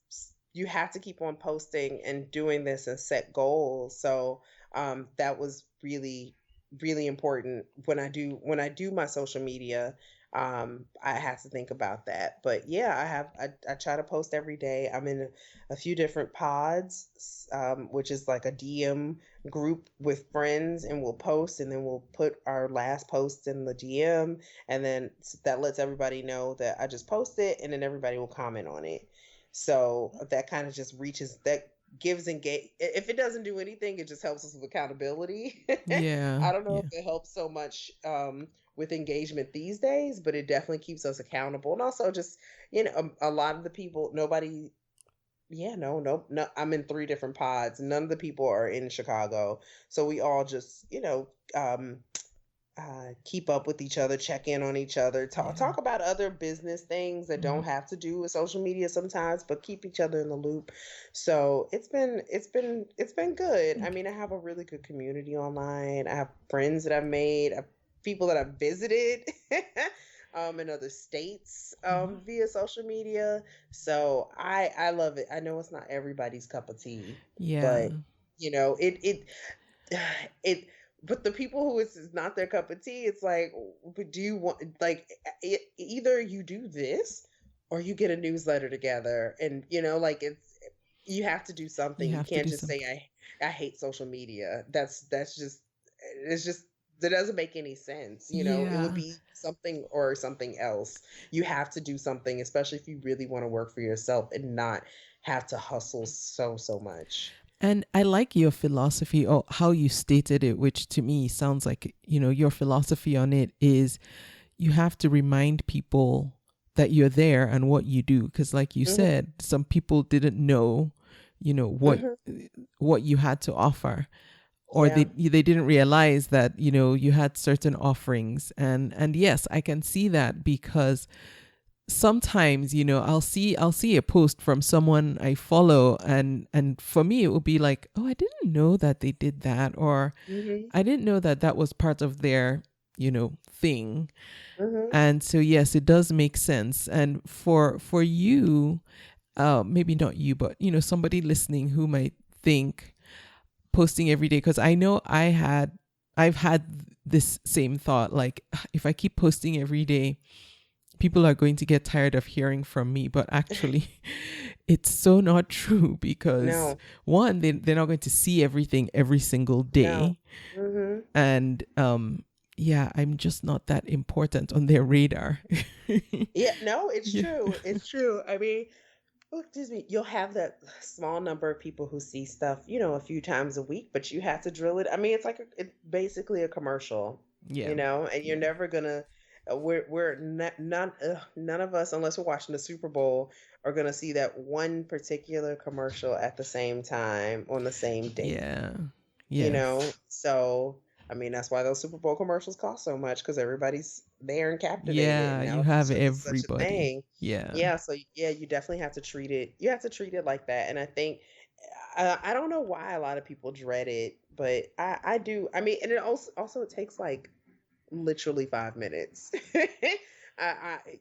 you have to keep on posting and doing this and set goals. So that was really, really important when I do my social media. I have to think about that. But yeah, I try to post every day. I'm in a few different pods, which is like a DM group with friends, and we'll post, and then we'll put our last post in the DM, and then that lets everybody know that I just posted, and then everybody will comment on it. So that kind of just reaches that gives engage. If it doesn't do anything, it just helps us with accountability. Yeah. I don't know Yeah. if it helps so much with engagement these days, but it definitely keeps us accountable. And also just, a lot of the people, nobody, yeah, no, I'm in three different pods. None of the people are in Chicago. So we all just, keep up with each other, check in on each other, Yeah. talk about other business things that don't Mhm. have to do with social media sometimes, but keep each other in the loop. So it's been good. I mean, I have a really good community online. I have friends that I've made, people that I've visited in other states, Mhm. via social media. So I love it. I know it's not everybody's cup of tea, Yeah. but it it but the people who it's not their cup of tea, it's like, but do you want, like, either you do this or you get a newsletter together, and like, you have to do You something. You have to can't do just something. say I hate social media. That's just, it's just, that doesn't make any sense. It would Yeah. be something or something else. You have to do something, especially if you really want to work for yourself and not have to hustle so much. And I like your philosophy or how you stated it, which to me sounds like, your philosophy on it is you have to remind people that you're there and what you do. Because, like you Hmm. said, some people didn't know, what Hmm. you had to offer, or Yeah. they didn't realize that you had certain offerings. And yes, I can see that because sometimes I'll see a post from someone I follow, and for me it would be like, oh, I didn't know that they did that, or Hmm. I didn't know that that was part of their thing. Hmm. And so yes, it does make sense. And for you, maybe not you, but somebody listening who might think posting every day, because I know I've had this same thought, like, if I keep posting every day, people are going to get tired of hearing from me. But actually, it's so not true, because No, one, they're not going to see everything every single no. day. Hmm. And yeah, I'm just not that important on their radar. Yeah, no, it's Yeah. true. It's true. I mean, oh, excuse me, you'll have that small number of people who see stuff, a few times a week, but you have to drill it. I mean, it's basically a commercial, Yeah. and you're Yeah. never gonna. We're not, none of us, unless we're watching the Super Bowl, are gonna see that one particular commercial at the same time on the same date. Yeah. Yes. So I mean, that's why those Super Bowl commercials cost so much, because everybody's there and captivated. Yeah, Now you have it's such a everybody. thing. Yeah. Yeah, so yeah, you definitely have to treat it. You have to treat it like that. And I think, I don't know why a lot of people dread it, but I do. I mean, and it also it takes like literally 5 minutes.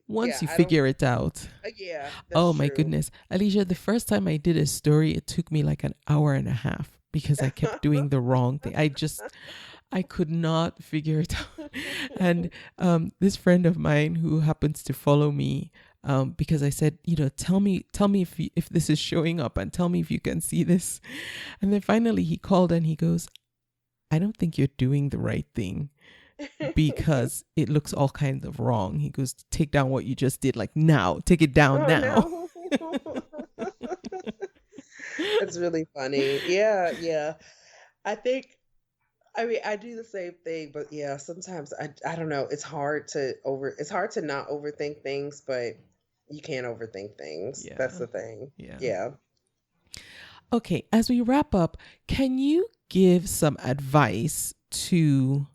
Once Yeah, you I don't. figure it out. Yeah, that's Oh my true. goodness. Alicia, the first time I did a story, it took me like an hour and a half because I kept doing the wrong thing. I could not figure it out. And this friend of mine who happens to follow me, because I said, tell me if this is showing up, and tell me if you can see this. And then finally he called and he goes, I don't think you're doing the right thing, because it looks all kinds of wrong. He goes, take down what you just did, like now, take it down Oh now. no. It's really funny. Yeah, yeah. I think I mean I do the same thing, but yeah, sometimes I don't know. It's hard to not overthink things, but you can't overthink things. That's Yeah. the thing. Yeah. Yeah. Okay, as we wrap up, can you give some advice to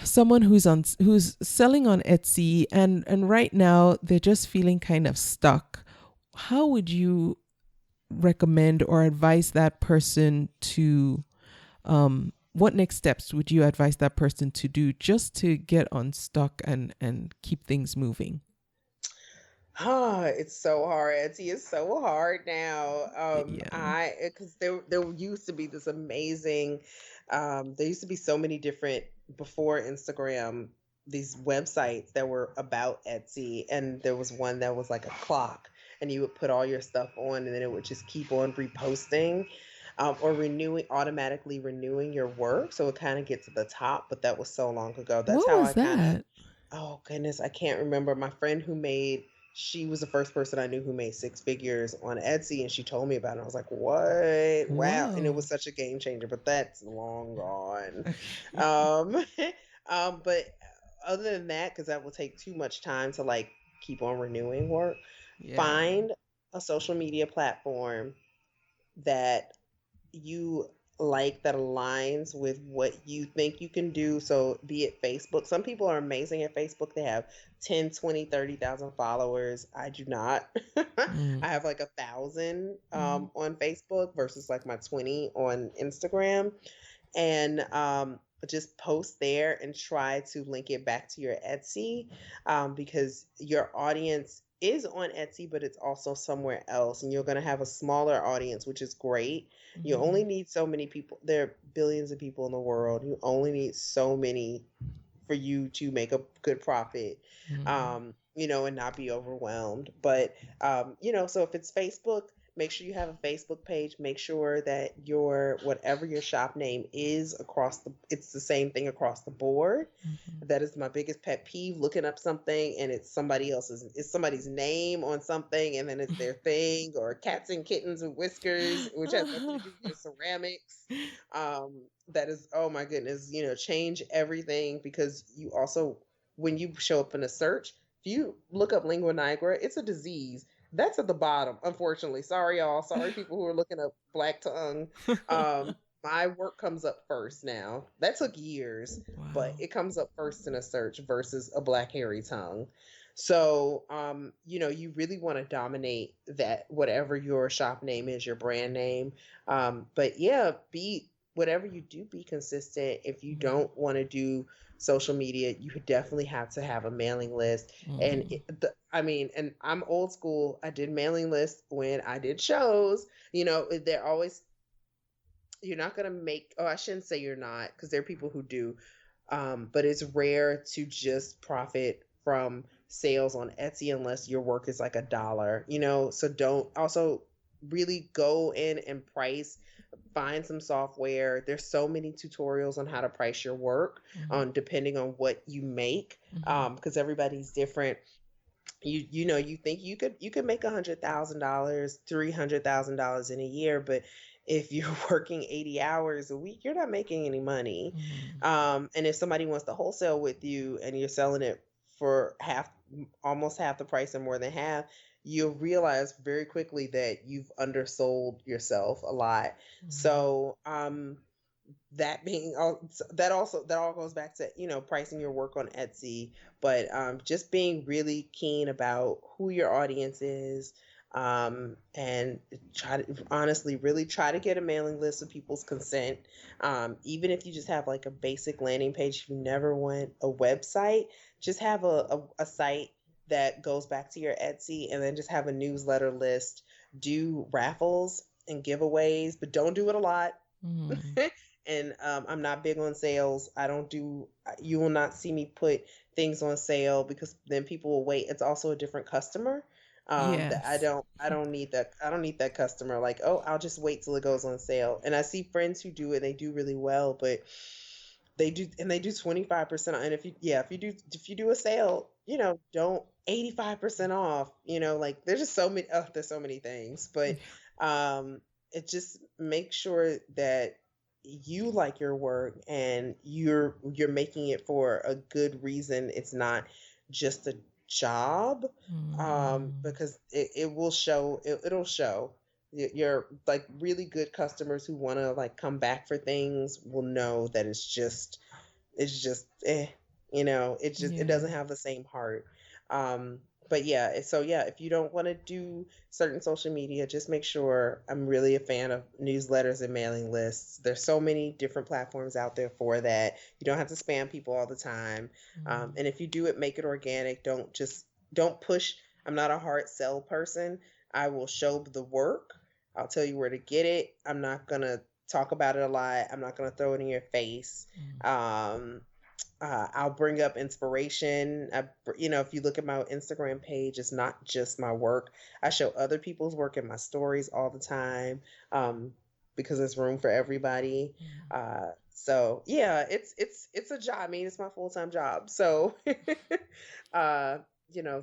someone who's selling on Etsy, and right now they're just feeling kind of stuck? How would you recommend or advise that person to what next steps would you advise that person to do just to get unstuck and keep things moving? It's so hard. Etsy is so hard now. Yeah. Because there used to be this amazing, there used to be so many different before Instagram, these websites that were about Etsy, and there was one that was like a clock, and you would put all your stuff on, and then it would just keep on reposting, or automatically renewing your work. So it kind of gets to the top, but that was so long ago. That's What how I was kind of. that? Oh goodness, I can't remember. My friend she was the first person I knew who made six figures on Etsy, and she told me about it. I was like, what? Wow. And it Whoa. was such a game changer, but that's long gone. Okay. Um, but other than that, because that will take too much time to like keep on renewing work, Yeah. find a social media platform that you like, that aligns with what you think you can do. So be it Facebook. Some people are amazing at Facebook. They have 10, 20, 30,000 followers. I do not. Mm. I have like 1,000 Mm. on Facebook versus like my 20 on Instagram. And just post there and try to link it back to your Etsy, because your audience is on Etsy, but it's also somewhere else, and you're going to have a smaller audience, which is great. You only Mm. need so many people. There are billions of people in the world. You only need so many for you to make a good profit, Mm. and not be overwhelmed. But, so if it's Facebook, make sure you have a Facebook page. Make sure that whatever your shop name is it's the same thing across the board. Mhm. That is my biggest pet peeve, looking up something and it's somebody's name on something, and then it's their thing, or cats and kittens with whiskers, which has nothing to do with your ceramics. That is, oh my goodness, change everything, because you also, when you show up in a search, if you look up Lingua Nigra, it's a disease. That's at the bottom, unfortunately. Sorry, y'all. Sorry, people who are looking up black tongue. My work comes up first now. That took years, but Wow. it comes up first in a search versus a black hairy tongue. So, you really want to dominate that, whatever your shop name is, your brand name. But yeah, whatever you do, be consistent. If you Mm. don't want to do social media, you definitely have to have a mailing list. And Mm. and I'm old school. I did mailing lists when I did shows. They're always, you're not going to make, oh, I shouldn't say you're not, because there are people who do. But it's rare to just profit from sales on Etsy unless your work is like $1, so don't also really go in and price. Find some software. There's so many tutorials on how to price your work, Mhm. on depending on what you make, Mhm. because everybody's different. You think you could make $100,000, $300,000 in a year, but if you're working 80 hours a week, you're not making any money. Mhm. And if somebody wants to wholesale with you and you're selling it for almost half the price, and more than half, you'll realize very quickly that you've undersold yourself a lot. Mhm. So, that being all that all goes back to, pricing your work on Etsy, but just being really keen about who your audience is, and try to honestly really try to get a mailing list with people's consent. Even if you just have like a basic landing page, if you never want a website, just have a site that goes back to your Etsy, and then just have a newsletter list. Do raffles and giveaways, but don't do it a lot. Mhm. And I'm not big on sales. I don't do. You will not see me put things on sale because then people will wait. It's also a different customer. That Yes. I don't need that. I don't need that customer. Like, oh, I'll just wait till it goes on sale. And I see friends who do it. They do really well, but they do 25% off. And if you do a sale, don't 85% off, like there's just so many, oh, there's so many things, but it just makes sure that you like your work and you're making it for a good reason. It's not just a job, Mm. because it will show, it'll show. Your like really good customers who want to like come back for things will know that it's just it Yeah. doesn't have the same heart. um but yeah, so yeah, if you don't want to do certain social media, just make sure. I'm really a fan of newsletters and mailing lists. There's so many different platforms out there for that. You don't have to spam people all the time. Mm. And if you do it, make it organic. Don't push. I'm not a hard sell person. I will show the work. I'll tell you where to get it. I'm not gonna talk about it a lot. I'm not gonna throw it in your face. Mm. um I'll bring up inspiration. If you look at my Instagram page, it's not just my work. I show other people's work in my stories all the time, because there's room for everybody. Mm. So yeah, it's a job. I mean, it's my full time job. So, uh,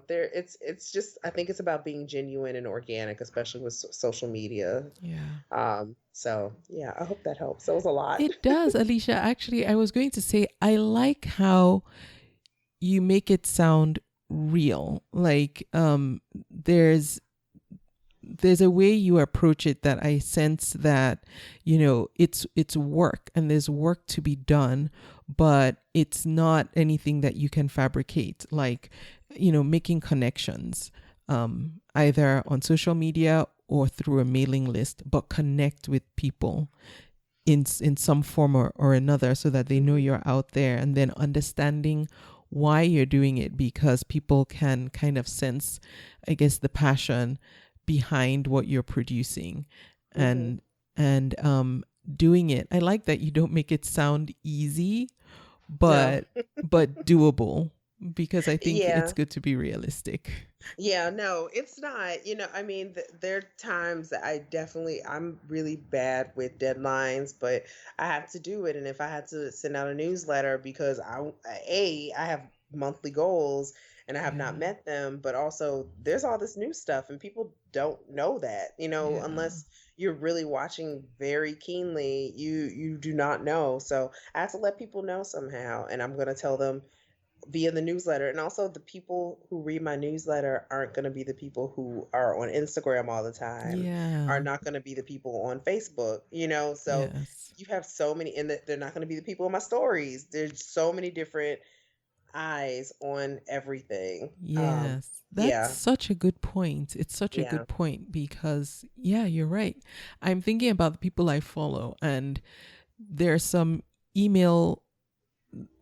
there it's just, I think it's about being genuine and organic, especially with social media. Yeah. So yeah, I hope that helps. That was a lot. It does, Alicia. Actually, I was going to say, I like how you make it sound real. Like, there's a way you approach it that I sense that, it's work and there's work to be done, but it's not anything that you can fabricate. Like, making connections, either on social media or through a mailing list, but connect with people in some form or another, so that they know Mhm. you're out there, and then understanding why you're doing it, because people can kind of sense, I guess, the passion behind what you're producing. Mhm. And doing it, I like that you don't make it sound easy, No. but doable, because I think it's Yeah. good to be realistic. Yeah, no, it's not. I mean, there are times that I'm really bad with deadlines, but I have to do it. And if I had to send out a newsletter because I have monthly goals and I have not Yeah. met them, but also there's all this new stuff and people don't know that, Yeah. unless you're really watching very keenly, you do not know. So I have to let people know somehow, and I'm going to tell them via the newsletter. And also, the people who read my newsletter aren't going to be the people who are on Instagram all the time, are Yeah. not going to be the people on Facebook, so Yes. you have so many, and they're not going to be the people in my stories. There's so many different eyes on everything. Yes, that's Yeah. such a good point. It's such a Yeah. good point because, yeah, you're right. I'm thinking about the people I follow, and there's some email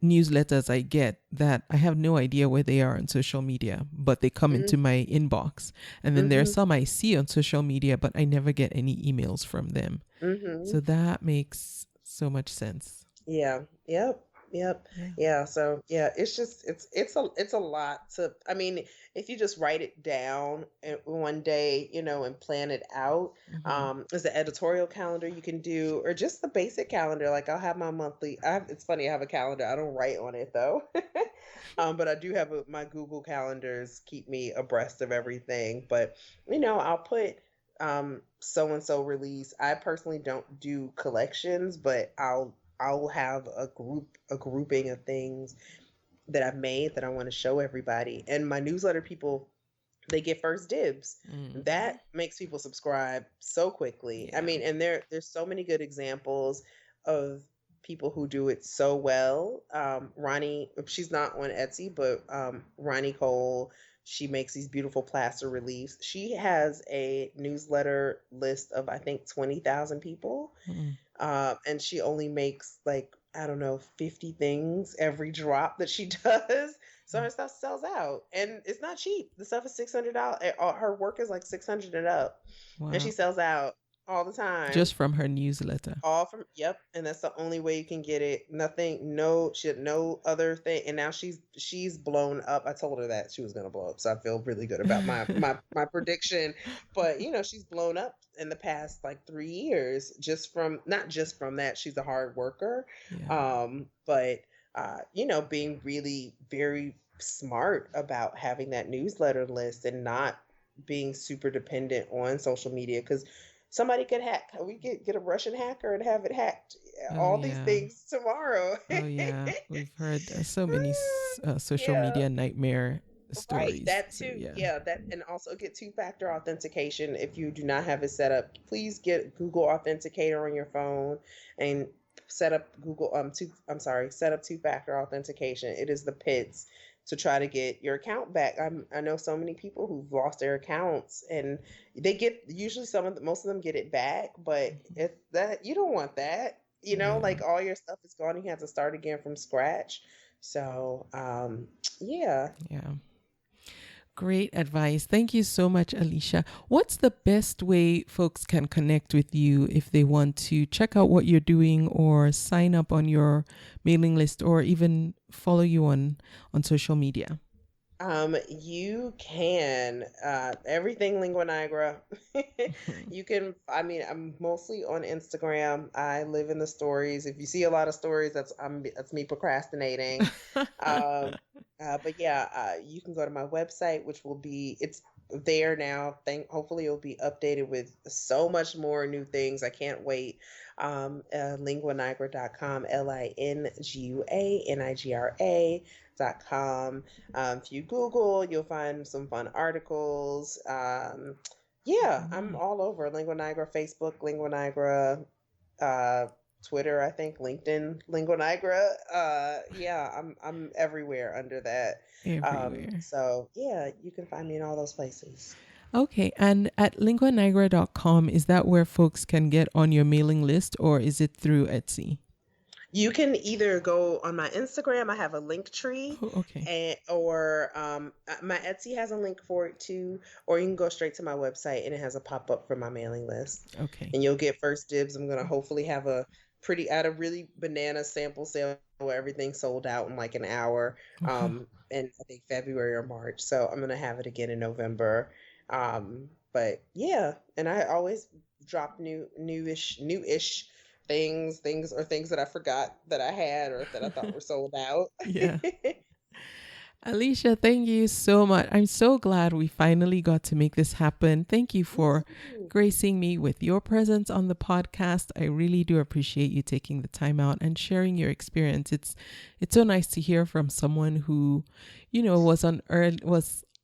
newsletters I get that I have no idea where they are on social media, but they come into my inbox. And then there's Mm-hmm. some I see on social media, but I never get any emails from them. Mm-hmm. So that makes so much sense. Yeah. Yep. Yep. Yeah. Yeah. So yeah, it's just it's a lot to. I mean, if you just write it down one day, and plan it out. Mm-hmm. There's an editorial calendar you can do, or just the basic calendar. Like I'll have my monthly. It's funny. I have a calendar. I don't write on it though. But I do have my Google calendars keep me abreast of everything. But I'll put so and so release. I personally don't do collections, but I'll have a grouping of things that I've made that I want to show everybody. And my newsletter people, they get first dibs. Mm-hmm. That makes people subscribe so quickly. I Yeah. mean, and there's so many good examples of people who do it so well. Ronnie, she's not on Etsy, but Ronnie Cole, she makes these beautiful plaster reliefs. She has a newsletter list of, I think, 20,000 people, Mm-hmm. and she only makes like, I don't know, 50 things every drop that she does. So her stuff sells out, and it's not cheap. The stuff is $600. Her work is like 600 and up, and she Wow. sells out all the time. Just from her newsletter. All from, yep, and that's the only way you can get it. Nothing, no, she had no other thing, and now she's blown up. I told her that she was gonna blow up, so I feel really good about my prediction. But she's blown up in the past like 3 years, not just from that. She's a hard worker, Yeah. but being really very smart about having that newsletter list and not being super dependent on social media, because somebody could hack. We get a Russian hacker and have it hacked. Oh All these yeah. things tomorrow. Oh yeah. We've heard so many social Yeah, media nightmare right. stories. That So too. yeah. Yeah, that, and also get two-factor authentication. If you do not have it set up, please get Google Authenticator on your phone and set up set up two-factor authentication. It is the pits to try to get your account back. I know so many people who've lost their accounts, and they get, usually most of them get it back, but if that, you don't want that, Yeah. like all your stuff is gone, you have to start again from scratch. So, yeah. Yeah. Great advice. Thank you so much, Alicia. What's the best way folks can connect with you if they want to check out what you're doing or sign up on your mailing list or even follow you on social media? You can, everything Lingua Nigra. You can, I'm mostly on Instagram. I live in the stories. If you see a lot of stories, that's me procrastinating. But yeah, you can go to my website, which it's there now. Hopefully it'll be updated with so much more new things. I can't wait. Linguanigra.com, LinguaNigra.com. If you Google, you'll find some fun articles. Yeah, I'm all over Lingua Nigra, Facebook, Lingua Nigra, Twitter, I think, LinkedIn, Lingua Nigra. Yeah, I'm everywhere under that. Everywhere. So yeah, you can find me in all those places. Okay. And at linguanigra.com, is that where folks can get on your mailing list or is it through Etsy? You can either go on my Instagram. I have a link tree, Oh, okay. or my Etsy has a link for it too. Or you can go straight to my website and it has a pop up for my mailing list, Okay. and you'll get first dibs. I'm gonna hopefully have a really banana sample sale where everything's sold out in like an hour. Okay. In I think February or March. So I'm gonna have it again in November. But yeah, and I always drop newish things that I forgot that I had or that I thought were sold out. Yeah. Alicia, thank you so much. I'm so glad we finally got to make this happen. Thank you Me for too. gracing me with your presence on the podcast. I really do appreciate you taking the time out and sharing your experience. It's so nice to hear from someone who, was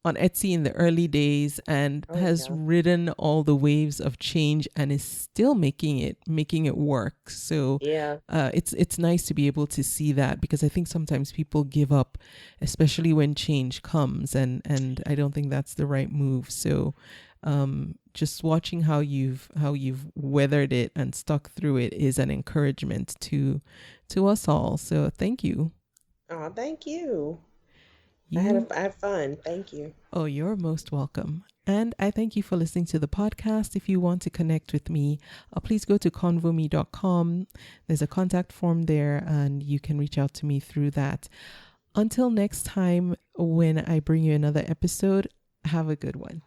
on Etsy in the early days and Oh has yeah. ridden all the waves of change and is still making it work. So Yeah. it's nice to be able to see that, because I think sometimes people give up, especially when change comes, and I don't think that's the right move. So just watching how you've weathered it and stuck through it is an encouragement to us all. So thank you. Oh, thank you. I You had fun. Thank you. Oh, you're most welcome. And I thank you for listening to the podcast. If you want to connect with me, please go to convome.com. There's a contact form there and you can reach out to me through that. Until next time, when I bring you another episode, have a good one.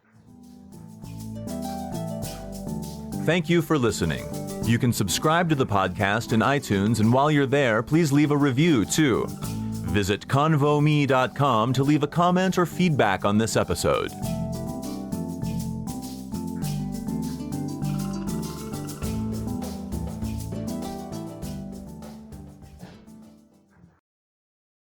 Thank you for listening. You can subscribe to the podcast in iTunes, and while you're there, please leave a review too. Visit convome.com to leave a comment or feedback on this episode.